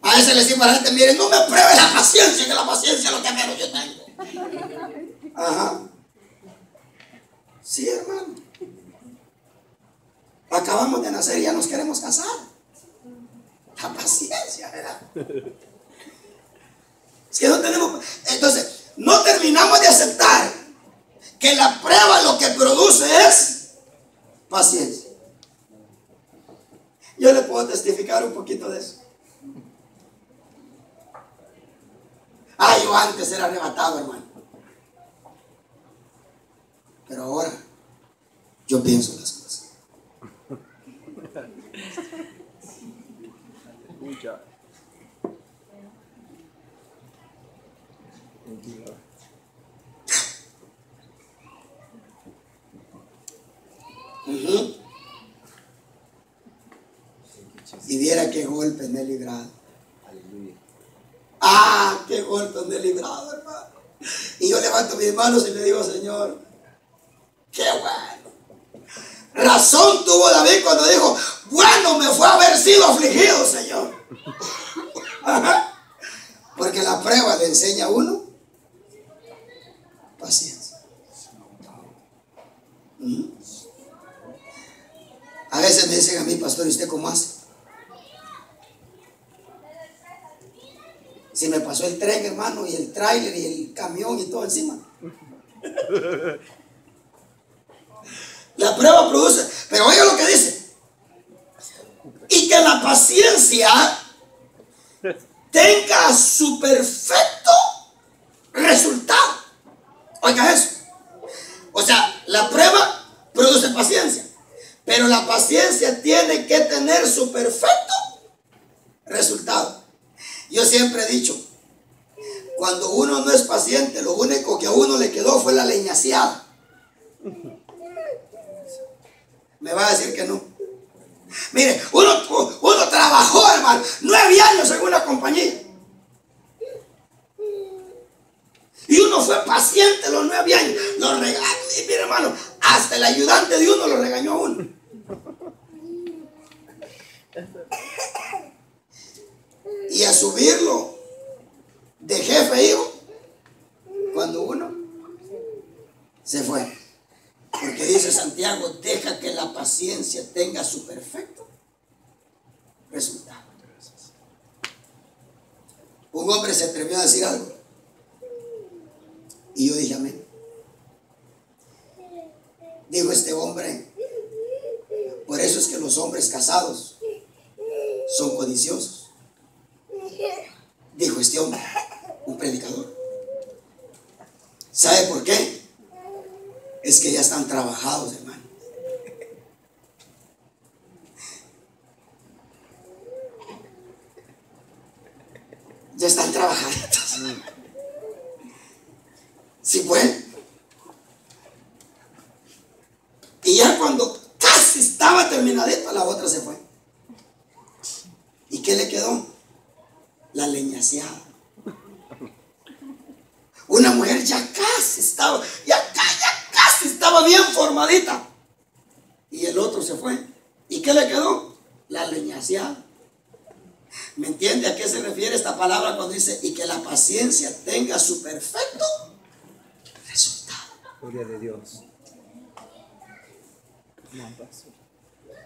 A veces les digo a la gente, miren, no me pruebe la paciencia, que la paciencia es lo que menos yo tengo. Ajá. Sí, hermano. Acabamos de nacer y ya nos queremos casar. La paciencia, ¿verdad? Es que no tenemos. Entonces, no terminamos de aceptar que la prueba lo que produce es paciencia. Yo le puedo testificar un poquito de eso. Yo antes era arrebatado, hermano. Pero ahora yo pienso las cosas. Y viera qué golpe me he librado. Qué golpe me he librado, hermano. Y yo levanto mis manos y le digo, Señor, qué bueno. Razón tuvo David cuando dijo, bueno me fue haber sido afligido, Señor. Porque la prueba le enseña a uno paciencia. A veces me dicen a mí, pastor, ¿y usted cómo hace? Si me pasó el tren, hermano, y el tráiler y el camión y todo encima. La prueba produce. Pero oiga lo que dice. Y que que la paciencia tenga su perfecto resultado. Oiga eso. O sea, la prueba produce paciencia, pero la paciencia tiene que tener su perfecto resultado. Yo siempre he dicho, cuando uno no es paciente, lo único que a uno le quedó fue la leñaseada. Me va a decir que no. Mire, uno trabajó, hermano, 9 años en una compañía. Y uno fue paciente los 9 años. Lo regañó. Y mire, hermano, hasta el ayudante de uno lo regañó a uno. Y a subirlo de jefe, hijo, cuando uno se fue. Porque dice Santiago, deja que la paciencia tenga su perfecto resultado. Un hombre se atrevió a decir algo. Y yo dije amén. Dijo este hombre, por eso es que los hombres casados son codiciosos. Dijo este hombre, un predicador. ¿Sabe por qué? Es que ya están trabajados, hermano. Ya están trabajando. Sí, pues. Y ya cuando casi estaba terminadito, la otra se fue. ¿Y qué le quedó? La leñaseada. Una mujer ya casi estaba bien formadita. Y el otro se fue. ¿Y qué le quedó? La leñaseada. ¿Me entiende a qué se refiere esta palabra cuando dice y que la paciencia tenga su perfecto resultado? Gloria de Dios.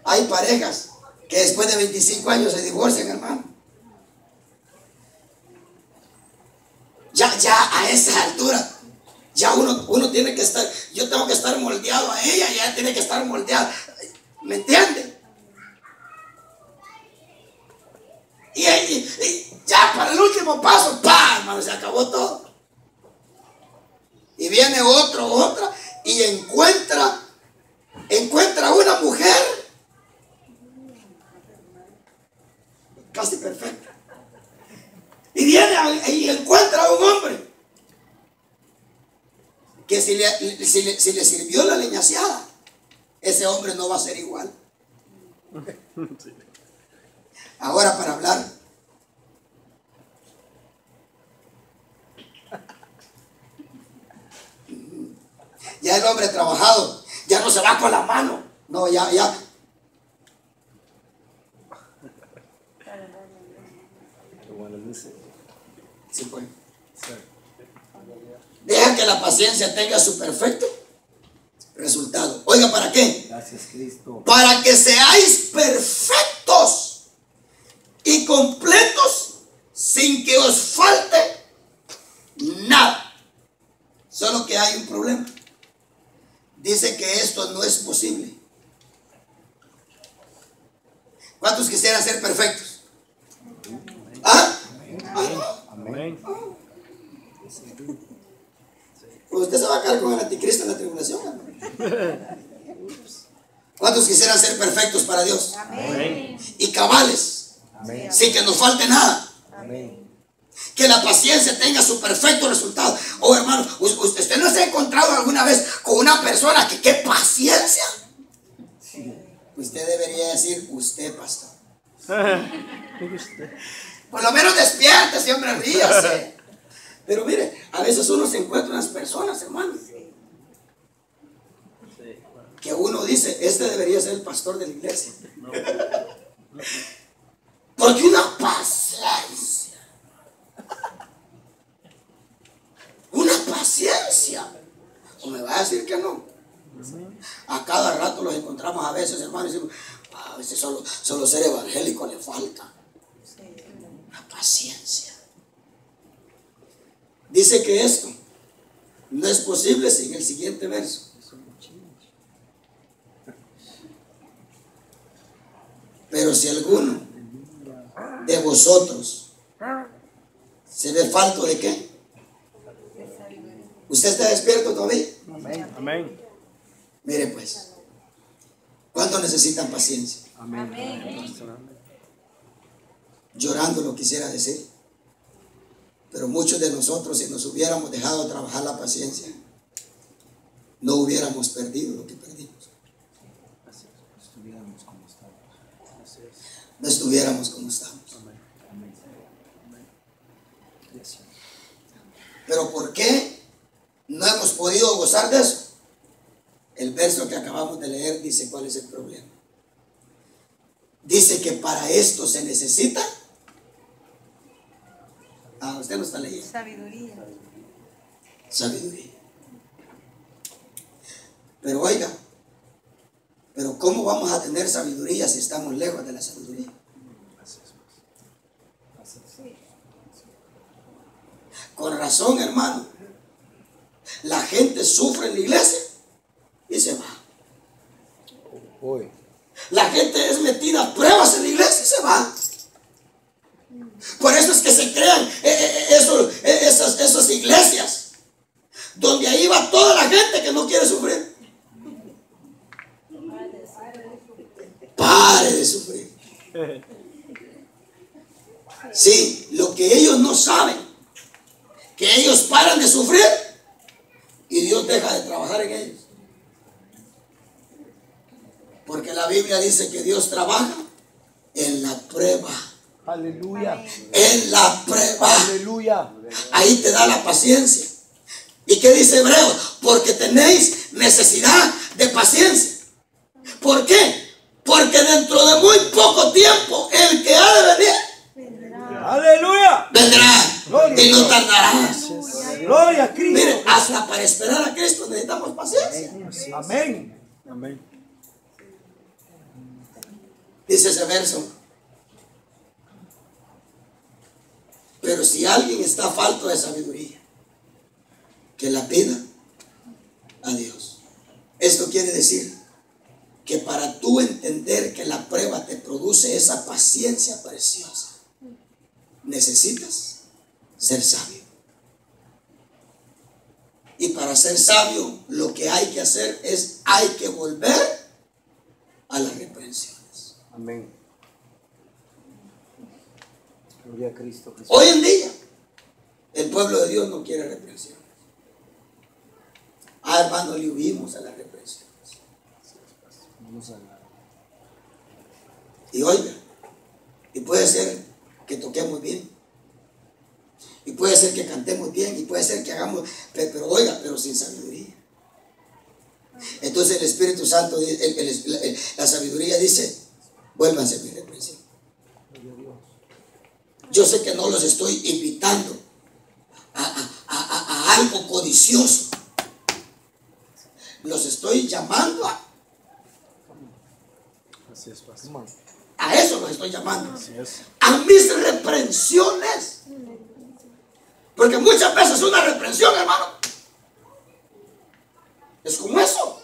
Hay parejas que después de 25 años se divorcian, hermano. Ya a esa altura, ya uno tiene que estar, yo tengo que estar moldeado a ella, ella tiene que estar moldeada. ¿Me entiende? Y ya para el último paso, ¡pam! Hermano, se acabó todo. Y viene otra, y encuentra una mujer casi perfecta. Y viene y encuentra a un hombre que si le sirvió la leñaseada, ese hombre no va a ser igual. Ahora para hablar. Ya el hombre trabajado, ya no se va con la mano. No, ya. Sí, pues. Deja que la paciencia tenga su perfecto resultado. Oiga, ¿para qué? Gracias, Cristo. Para que seáis perfectos y completos sin que os falte nada. Solo que hay un problema. Dice que esto no es posible. ¿Cuántos quisieran ser perfectos? ¿Ah? Amén. Pues usted se va a quedar con el anticristo en la tribulación, hermano. ¿Cuántos quisieran ser perfectos para Dios? Amén. Y cabales. Amén. Sin que nos falte nada. Amén. Que la paciencia tenga su perfecto resultado. Oh, hermano, ¿usted no se ha encontrado alguna vez con una persona que qué paciencia? Usted debería decir, usted, pastor. Por lo menos despierte, siempre ríase. Pero mire, a veces uno se encuentra unas personas, hermano, que uno dice, este debería ser el pastor de la iglesia. Porque una paciencia. Una paciencia. ¿O me va a decir que no? A cada rato los encontramos a veces, hermano, y decimos, a veces solo ser evangélico le falta. La paciencia. Dice que esto no es posible sin el siguiente verso. Pero si alguno de vosotros se ve falto de qué, ¿usted está despierto todavía? Amén. Amén. Mire pues, ¿cuánto necesitan paciencia? Amén. Llorando lo quisiera decir, pero muchos de nosotros, si nos hubiéramos dejado trabajar la paciencia, no hubiéramos perdido lo que perdimos. No estuviéramos como estamos. Pero ¿por qué no hemos podido gozar de eso? El verso que acabamos de leer dice cuál es el problema. Dice que para esto se necesita. Usted no está leyendo. Sabiduría. Sabiduría. Pero oiga, pero ¿cómo vamos a tener sabiduría si estamos lejos de la sabiduría? Con razón, hermano. La gente sufre en la iglesia y se va. La gente es metida a pruebas en la iglesia y se va. Por eso es que se crean esas iglesias donde ahí va toda la gente que no quiere sufrir. Pare de sufrir. Sí, lo que ellos no saben, que ellos paran de sufrir y Dios deja de trabajar en ellos. Porque la Biblia dice que Dios trabaja en la prueba. Aleluya. En la prueba. Aleluya. Ahí te da la paciencia. ¿Y qué dice Hebreos? Porque tenéis necesidad de paciencia. ¿Por qué? Porque dentro de muy poco tiempo el que ha de venir Aleluya. vendrá y no tardará. Gloria a Cristo. Miren, hasta para esperar a Cristo necesitamos paciencia. Amén. Amén. Dice ese verso. Pero si alguien está falto de sabiduría, que la pida a Dios. Esto quiere decir que para tú entender que la prueba te produce esa paciencia preciosa, necesitas ser sabio. Y para ser sabio, lo que hay que hacer es, hay que volver a las reprensiones. Amén. Gloria a Cristo. Hoy en día, el pueblo de Dios no quiere reprensiones. Hermano, le huimos a las reprensiones. Y oiga, y puede ser que toquemos bien, y puede ser que cantemos bien, y puede ser que hagamos, pero oiga, pero sin sabiduría. Entonces el Espíritu Santo, la sabiduría dice, vuélvanse a mi reprensión. Yo sé que no los estoy invitando a algo codicioso. Los estoy llamando Así es, pastor. a eso los estoy llamando. Así es. A mis reprensiones. Porque muchas veces una reprensión, hermano, es como eso.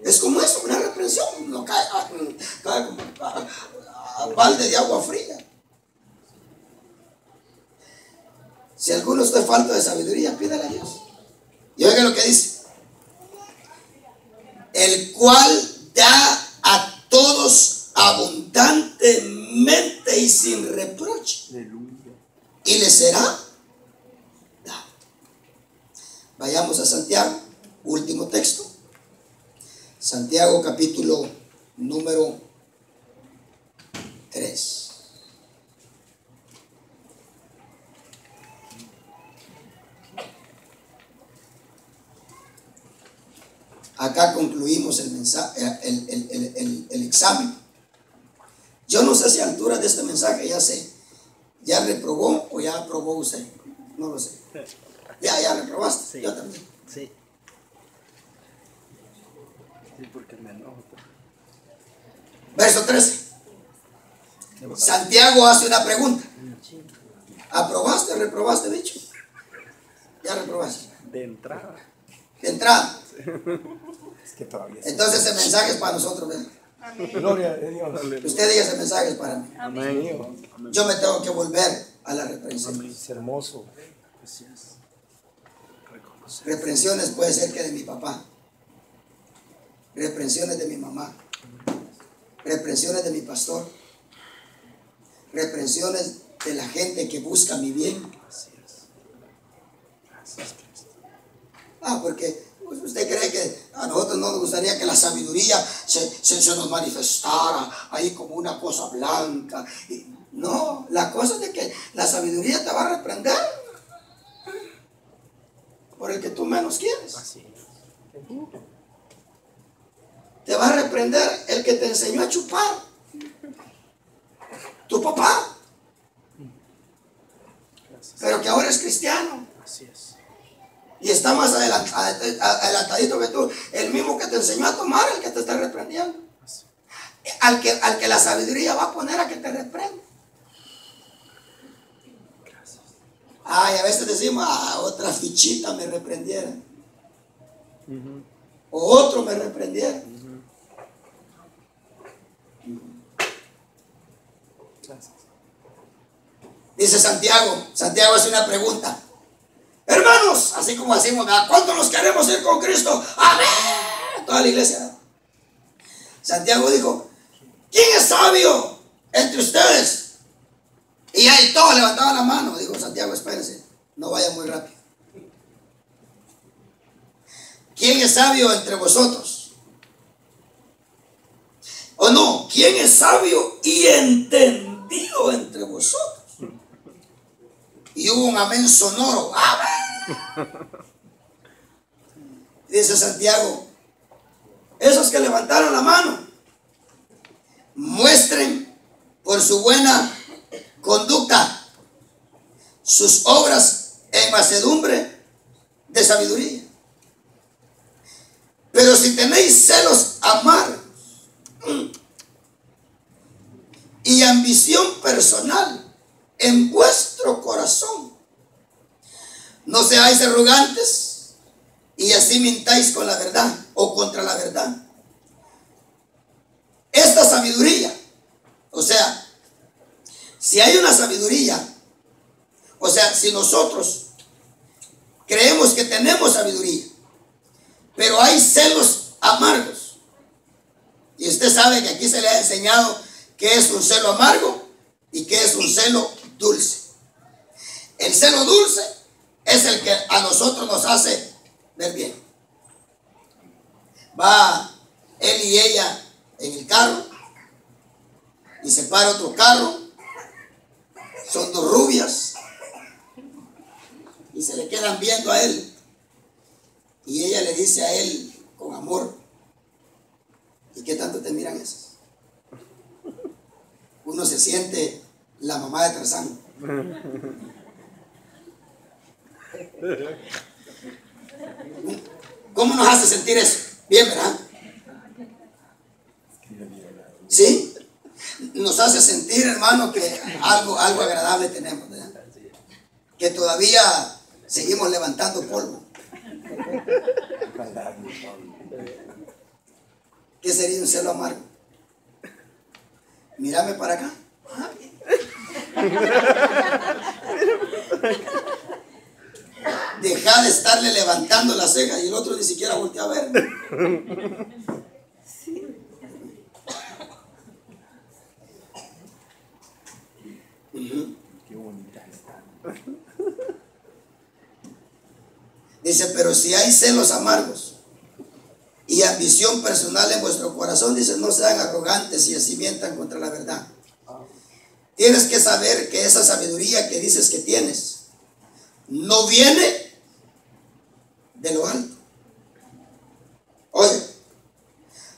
Es como eso, una reprensión. No cae como a balde de agua fría. Si alguno está falto de sabiduría, pídale a Dios. Y oiga lo que dice. El cual da a todos abundantemente y sin reproche. Y le será dado. Vayamos a Santiago, último texto. Santiago capítulo número 3. Acá concluimos el mensaje, el examen. Yo no sé si a alturas de este mensaje ya reprobó o ya aprobó usted. No lo sé. Ya reprobaste. Sí. Yo también. Sí. Sí, porque me enojo. Verso 13. Santiago hace una pregunta. ¿Aprobaste o reprobaste, bicho? Ya reprobaste. De entrada. De entrada. Es que todavía Entonces el mensaje es para nosotros, ¿verdad? Gloria a Dios. Usted diga ese mensaje es para mí. Amén. Yo me tengo que volver a la reprensión. Es hermoso. Reprensiones puede ser que de mi papá, reprensiones de mi mamá, reprensiones de mi pastor, reprensiones de la gente que busca mi bien. Porque usted cree que a nosotros no nos gustaría que la sabiduría se nos manifestara ahí como una cosa blanca. No, la cosa es de que la sabiduría te va a reprender por el que tú menos quieres. Te va a reprender el que te enseñó a chupar, tu papá, pero que ahora es cristiano. Así es. Y está más adelantadito que tú. El mismo que te enseñó a tomar, el que te está reprendiendo. Al que la sabiduría va a poner a que te reprenda. Ay, a veces decimos, otra fichita me reprendiera. O otro me reprendiera. Dice Santiago hace una pregunta. Hermanos, así como decimos, ¿cuántos nos queremos ir con Cristo? Amén. Toda la iglesia. Santiago dijo, ¿quién es sabio entre ustedes? Y ahí todos levantaban la mano. Dijo Santiago, espérense, no vaya muy rápido. ¿Quién es sabio entre vosotros? ¿O no? ¿Quién es sabio y entendido entre vosotros? Y hubo un amén sonoro. ¡Amén! Dice Santiago, esos que levantaron la mano, muestren por su buena conducta sus obras en mansedumbre de sabiduría. Pero si tenéis celos amargos y ambición personal en vuestro corazón, no seáis arrogantes y así mintáis con la verdad o contra la verdad. Esta sabiduría, o sea, si hay una sabiduría, o sea, si nosotros creemos que tenemos sabiduría, pero hay celos amargos, y usted sabe que aquí se le ha enseñado qué es un celo amargo y qué es un celo dulce. El celo dulce es el que a nosotros nos hace ver bien. Va él y ella en el carro y se para otro carro, son dos rubias y se le quedan viendo a él y ella le dice a él con amor, ¿y qué tanto te miran esas? Uno se siente la mamá de Tarzán. ¿Cómo nos hace sentir eso? Bien, ¿verdad? ¿Sí? Nos hace sentir, hermano, que algo agradable tenemos, ¿verdad? Que todavía seguimos levantando polvo. ¿Qué sería un celo amargo? Mírame para acá. Deja de estarle levantando la ceja y el otro ni siquiera voltea a ver. Qué bonita está. Dice, pero si hay celos amargos y ambición personal en vuestro corazón, dice, no sean arrogantes y así mientan contra la verdad. Tienes que saber que esa sabiduría que dices que tienes no viene de lo alto. Oye,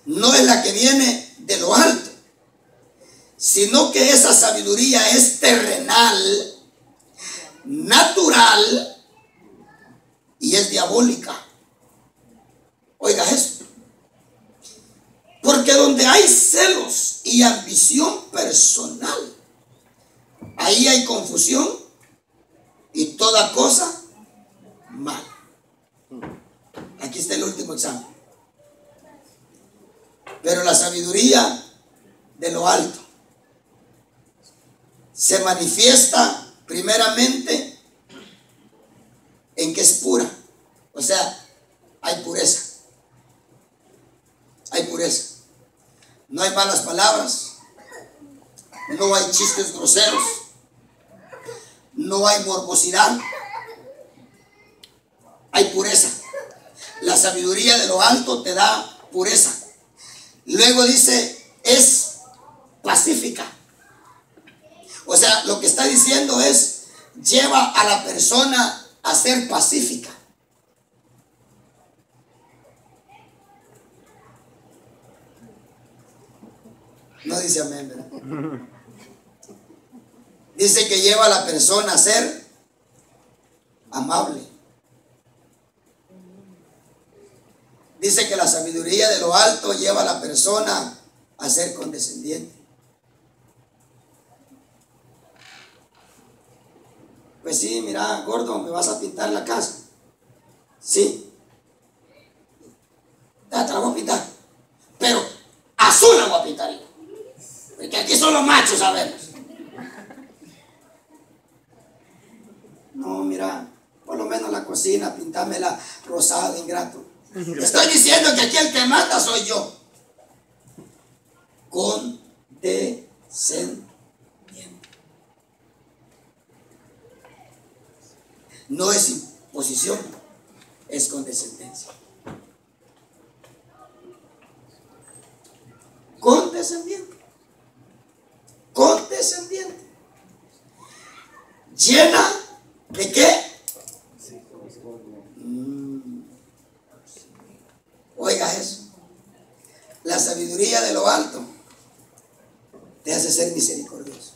no es la que viene de lo alto, sino que esa sabiduría es terrenal, natural y es diabólica. Oiga eso. Porque donde hay celos y ambición personal, ahí hay confusión y toda cosa mal. Aquí está el último examen. Pero la sabiduría de lo alto se manifiesta primeramente en que es pura. O sea, hay pureza. Hay pureza. No hay malas palabras. No hay chistes groseros. No hay morbosidad. Hay pureza. La sabiduría de lo alto te da pureza. Luego dice, es pacífica. O sea, lo que está diciendo es, lleva a la persona a ser pacífica. No dice amén, ¿verdad? Dice que lleva a la persona a ser amable. Dice que la sabiduría de lo alto lleva a la persona a ser condescendiente. Pues sí, mira, gordo, ¿me vas a pintar la casa? Sí. Ya te la voy a pintar. Pero azul la voy a pintar yo. Porque aquí son los machos, sabemos. No, mira, por lo menos la cocina, pintámela rosada, ingrato. Estoy diciendo que aquí el que manda soy yo. Condescendiente. No es imposición, es condescendencia. Condescendiente. Condescendiente. ¿Llena de qué? Oiga eso. La sabiduría de lo alto te hace ser misericordioso.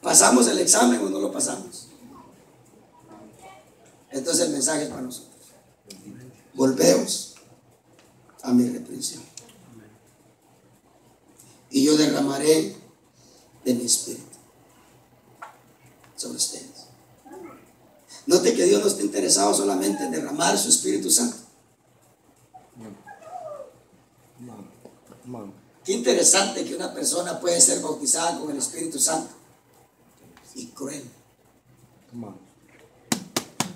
¿Pasamos el examen o no lo pasamos? Entonces el mensaje es para nosotros. Volvemos a mi reprensión. Y yo derramaré de mi espíritu sobre ustedes. Note que Dios no está interesado solamente en derramar su Espíritu Santo. Qué interesante que una persona puede ser bautizada con el Espíritu Santo y cruel.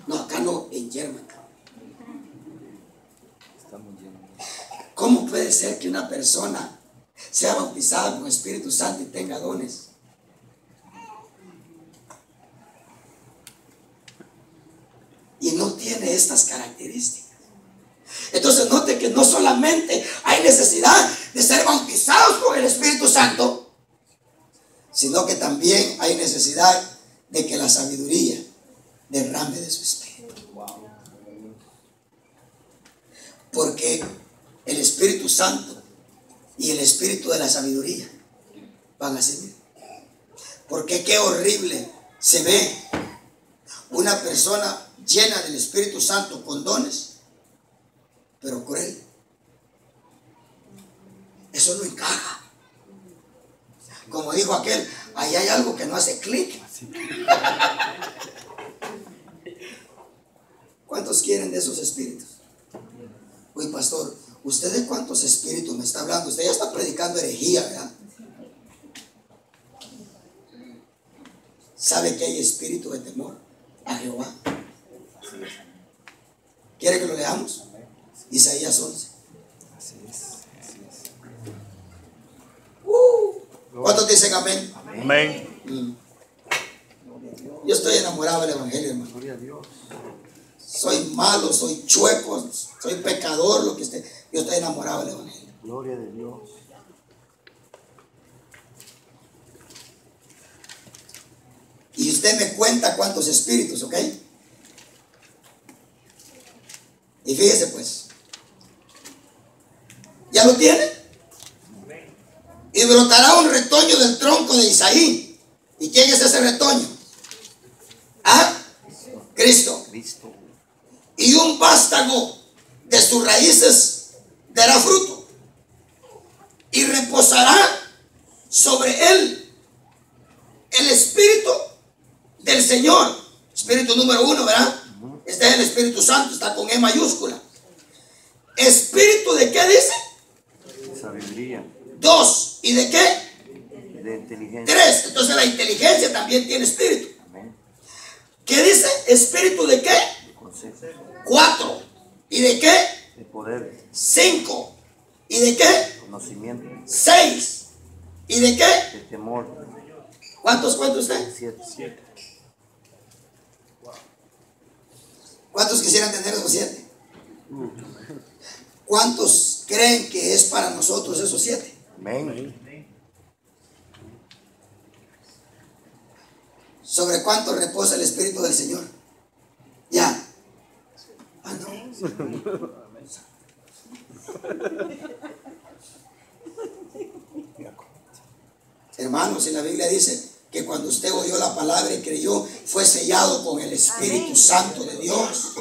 No, acá no, en German. ¿Cómo puede ser que una persona sea bautizada con el Espíritu Santo y tenga dones? Y no tiene estas características. Entonces note que no solamente hay necesidad de ser bautizados con el Espíritu Santo, sino que también hay necesidad de que la sabiduría derrame de su Espíritu. Porque el Espíritu Santo y el Espíritu de la sabiduría van a seguir. Porque qué horrible se ve una persona llena del Espíritu Santo con dones, pero cruel. Eso no encaja. Como dijo aquel, ahí hay algo que no hace clic. ¿Cuántos quieren de esos espíritus? Uy, pastor, ¿usted de cuántos espíritus me está hablando? Usted ya está predicando herejía, ¿verdad? ¿Sabe que hay espíritu de temor a Jehová? ¿Quiere que lo leamos? Isaías 11. Así es. ¿Cuántos dicen amén? Amén. Yo estoy enamorado del Evangelio, hermano. Gloria a Dios. Soy malo, soy chueco, soy pecador, lo que esté. Yo estoy enamorado del Evangelio. Gloria de Dios. Y usted me cuenta cuántos espíritus, ¿ok? Y fíjese pues. ¿Ya lo tiene? Y brotará un retoño del tronco de Isaí. ¿Y quién es ese retoño? ¿Ah? Cristo. Y un vástago de sus raíces dará fruto. Y reposará sobre él el Espíritu del Señor. Espíritu número 1, ¿verdad? Este es el Espíritu Santo, está con E mayúscula. ¿Espíritu de qué dice? Sabiduría. 2. ¿Y de qué? De inteligencia. 3. Entonces la inteligencia también tiene espíritu. Amén. ¿Qué dice? ¿Espíritu de qué? De consejo. 4. ¿Y de qué? De poder. 5. ¿Y de qué? Conocimiento. 6. ¿Y de qué? De temor. ¿Cuántos cuenta usted? 7. ¿Cuántos quisieran tener esos 7? ¿Cuántos creen que es para nosotros esos 7? Amén. ¿Sobre cuánto reposa el Espíritu del Señor? Ya. Ah, no. Hermanos, en la Biblia dice que cuando usted oyó la palabra y creyó, fue sellado con el Espíritu Santo de Dios.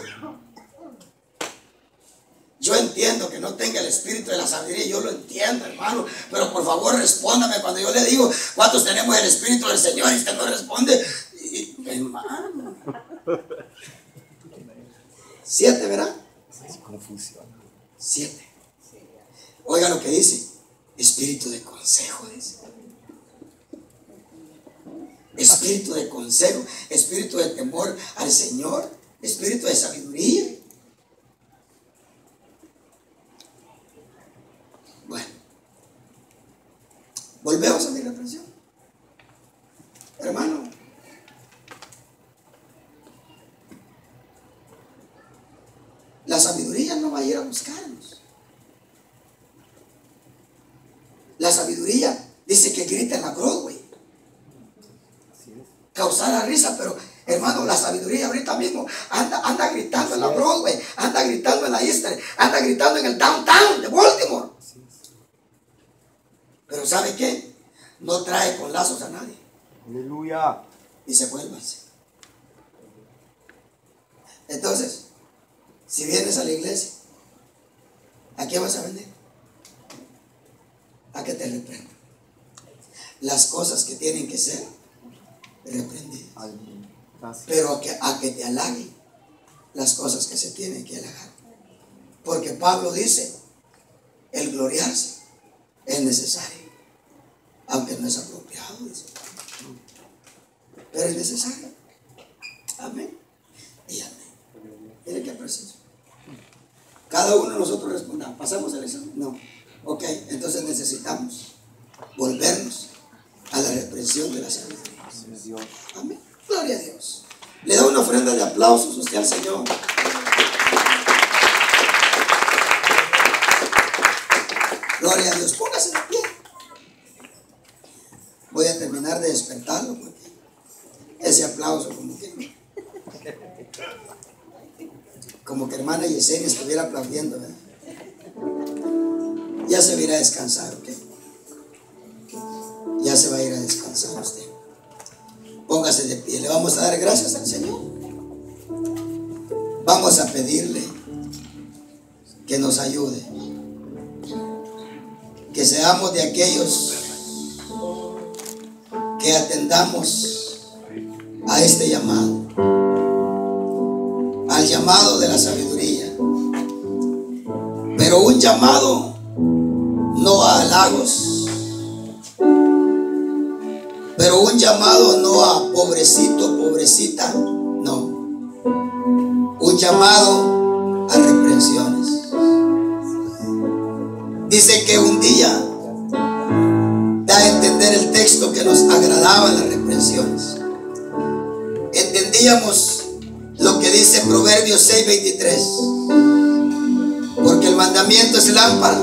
Yo entiendo que no tenga el espíritu de la sabiduría, yo lo entiendo, hermano, pero por favor respóndame cuando yo le digo cuántos tenemos el Espíritu del Señor y usted no responde. Hermano, 7, ¿verdad? Confusión. 7. Oiga lo que dice: espíritu de consejo, dice. Espíritu de consejo, espíritu de temor al Señor, espíritu de sabiduría. Bueno, volvemos a mi reflexión. Hermano, la sabiduría no va a ir a buscarnos. La sabiduría dice que grita en la Broadway, causar la risa, pero hermano, la sabiduría ahorita mismo anda gritando en la Broadway, anda gritando en la Easter, anda gritando en el downtown de Baltimore. Pero ¿sabe qué? No trae con lazos a nadie. Aleluya. Dice, vuélvanse. Entonces, si vienes a la iglesia, ¿a qué vas a venir? A que te reprendan. Las cosas que tienen que ser reprendidas. Pero a que te halaguen las cosas que se tienen que halagar. Porque Pablo dice, el gloriarse es necesario, aunque no es apropiado, dice. Pero es necesario. Amén y amén. Mire qué precioso. Cada uno de nosotros respondamos. ¿Pasamos el examen? No. Ok, entonces necesitamos volvernos a la reprensión de la sabiduría. Amén. Gloria a Dios. Le da una ofrenda de aplausos usted al Señor. Gloria a Dios. Póngase de pie. Voy a terminar de despertarlo porque ese aplauso como que hermana Yesenia estuviera aplaudiendo, ¿verdad? Ya se va a ir a descansar, ¿ok? Ya se va a ir a descansar usted. Póngase de pie. Le vamos a dar gracias al Señor. Vamos a pedirle que nos ayude. Que seamos de aquellos que atendamos a este llamado, al llamado de la sabiduría, pero un llamado no a halagos, pero un llamado no a pobrecito, pobrecita, no, un llamado a reprensiones. Dice que un día da a entender el texto que nos agradaban las reprensiones. Entendíamos lo que dice Proverbios 6:23, porque el mandamiento es lámpara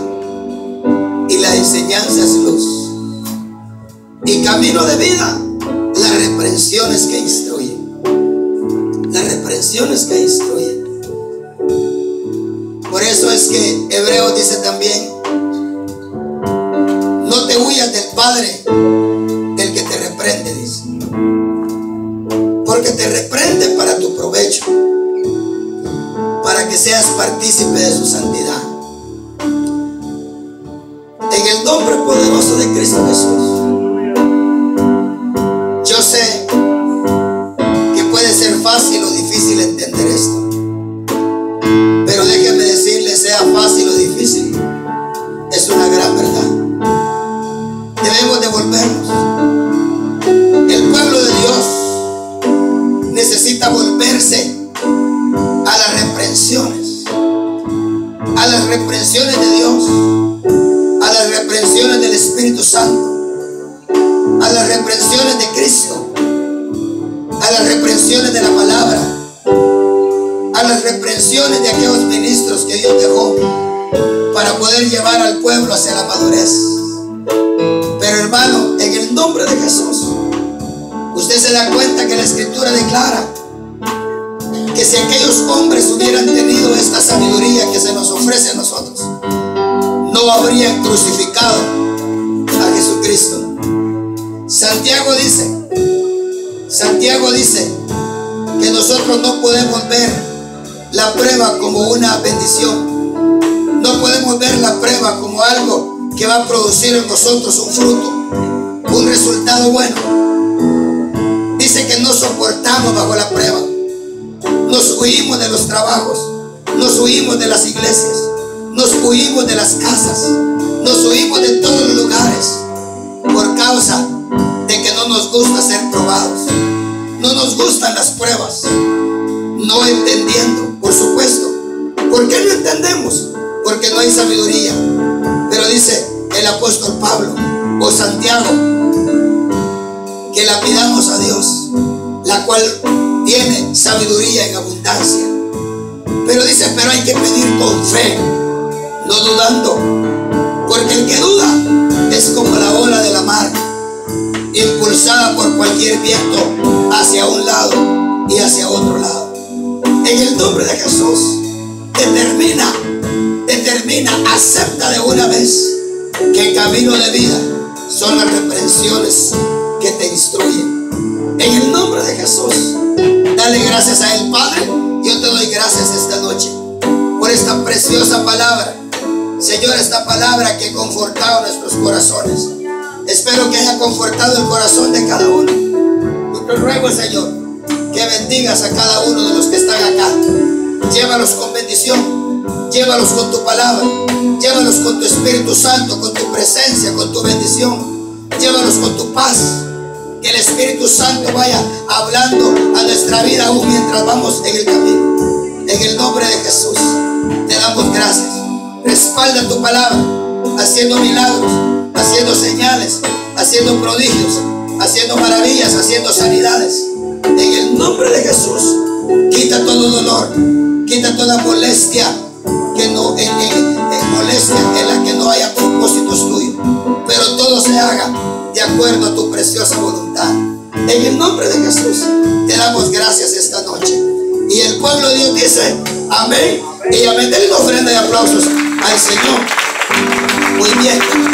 y la enseñanza es luz, y camino de vida las reprensiones que instruyen. Las reprensiones que instruyen. Por eso es que Hebreos dice también, no te huyas del Padre del que te reprende, dice, porque te reprende para tu provecho, para que seas partícipe de su santidad. En el nombre poderoso de Cristo Jesús, yo sé que puede ser fácil o difícil entender esto, necesita volverse a las reprensiones de Dios, a las reprensiones del Espíritu Santo, a las reprensiones de Cristo, a las reprensiones de la palabra, a las reprensiones de aquellos ministros que Dios dejó para poder llevar al pueblo hacia la madurez. Pero hermano, en el nombre de Jesús, usted se da cuenta que la Escritura declara que si aquellos hombres hubieran tenido esta sabiduría que se nos ofrece a nosotros, no habrían crucificado a Jesucristo. Santiago dice que nosotros no podemos ver la prueba como una bendición. No podemos ver la prueba como algo que va a producir en nosotros un fruto, un resultado bueno. Dice que no soportamos bajo la prueba. Nos huimos de los trabajos, nos huimos de las iglesias, nos huimos de las casas, nos huimos de todos los lugares por causa de que no nos gusta ser probados. No nos gustan las pruebas. No entendiendo, por supuesto. ¿Por qué no entendemos? Porque no hay sabiduría. Pero dice el apóstol Pablo o Santiago que la pidamos a Dios, la cual tiene sabiduría en abundancia. Pero dice, pero hay que pedir con fe, no dudando, porque el que duda es como la ola de la mar, impulsada por cualquier viento hacia un lado y hacia otro lado. En el nombre de Jesús, determina, acepta de una vez que el camino de vida son las reprensiones que te instruyen. En el nombre de Jesús, dale gracias a Él, Padre. Yo te doy gracias esta noche por esta preciosa palabra, Señor, esta palabra que ha confortado nuestros corazones. Espero que haya confortado el corazón de cada uno. Yo te ruego, Señor, que bendigas a cada uno de los que están acá. Llévalos con bendición, llévalos con tu palabra, llévalos con tu Espíritu Santo, con tu presencia, con tu bendición. Llévalos con tu paz. Que el Espíritu Santo vaya hablando a nuestra vida aún mientras vamos en el camino. En el nombre de Jesús te damos gracias. Respalda tu palabra, haciendo milagros, haciendo señales, haciendo prodigios, haciendo maravillas, haciendo sanidades. En el nombre de Jesús, quita todo dolor, quita toda molestia, que no molestia en la que no haya propósitos tuyos, pero todo se haga de acuerdo a tu preciosa voluntad. En el nombre de Jesús te damos gracias esta noche. Y el pueblo de Dios dice amén y amén. Denle una ofrenda de aplausos al Señor. Muy bien.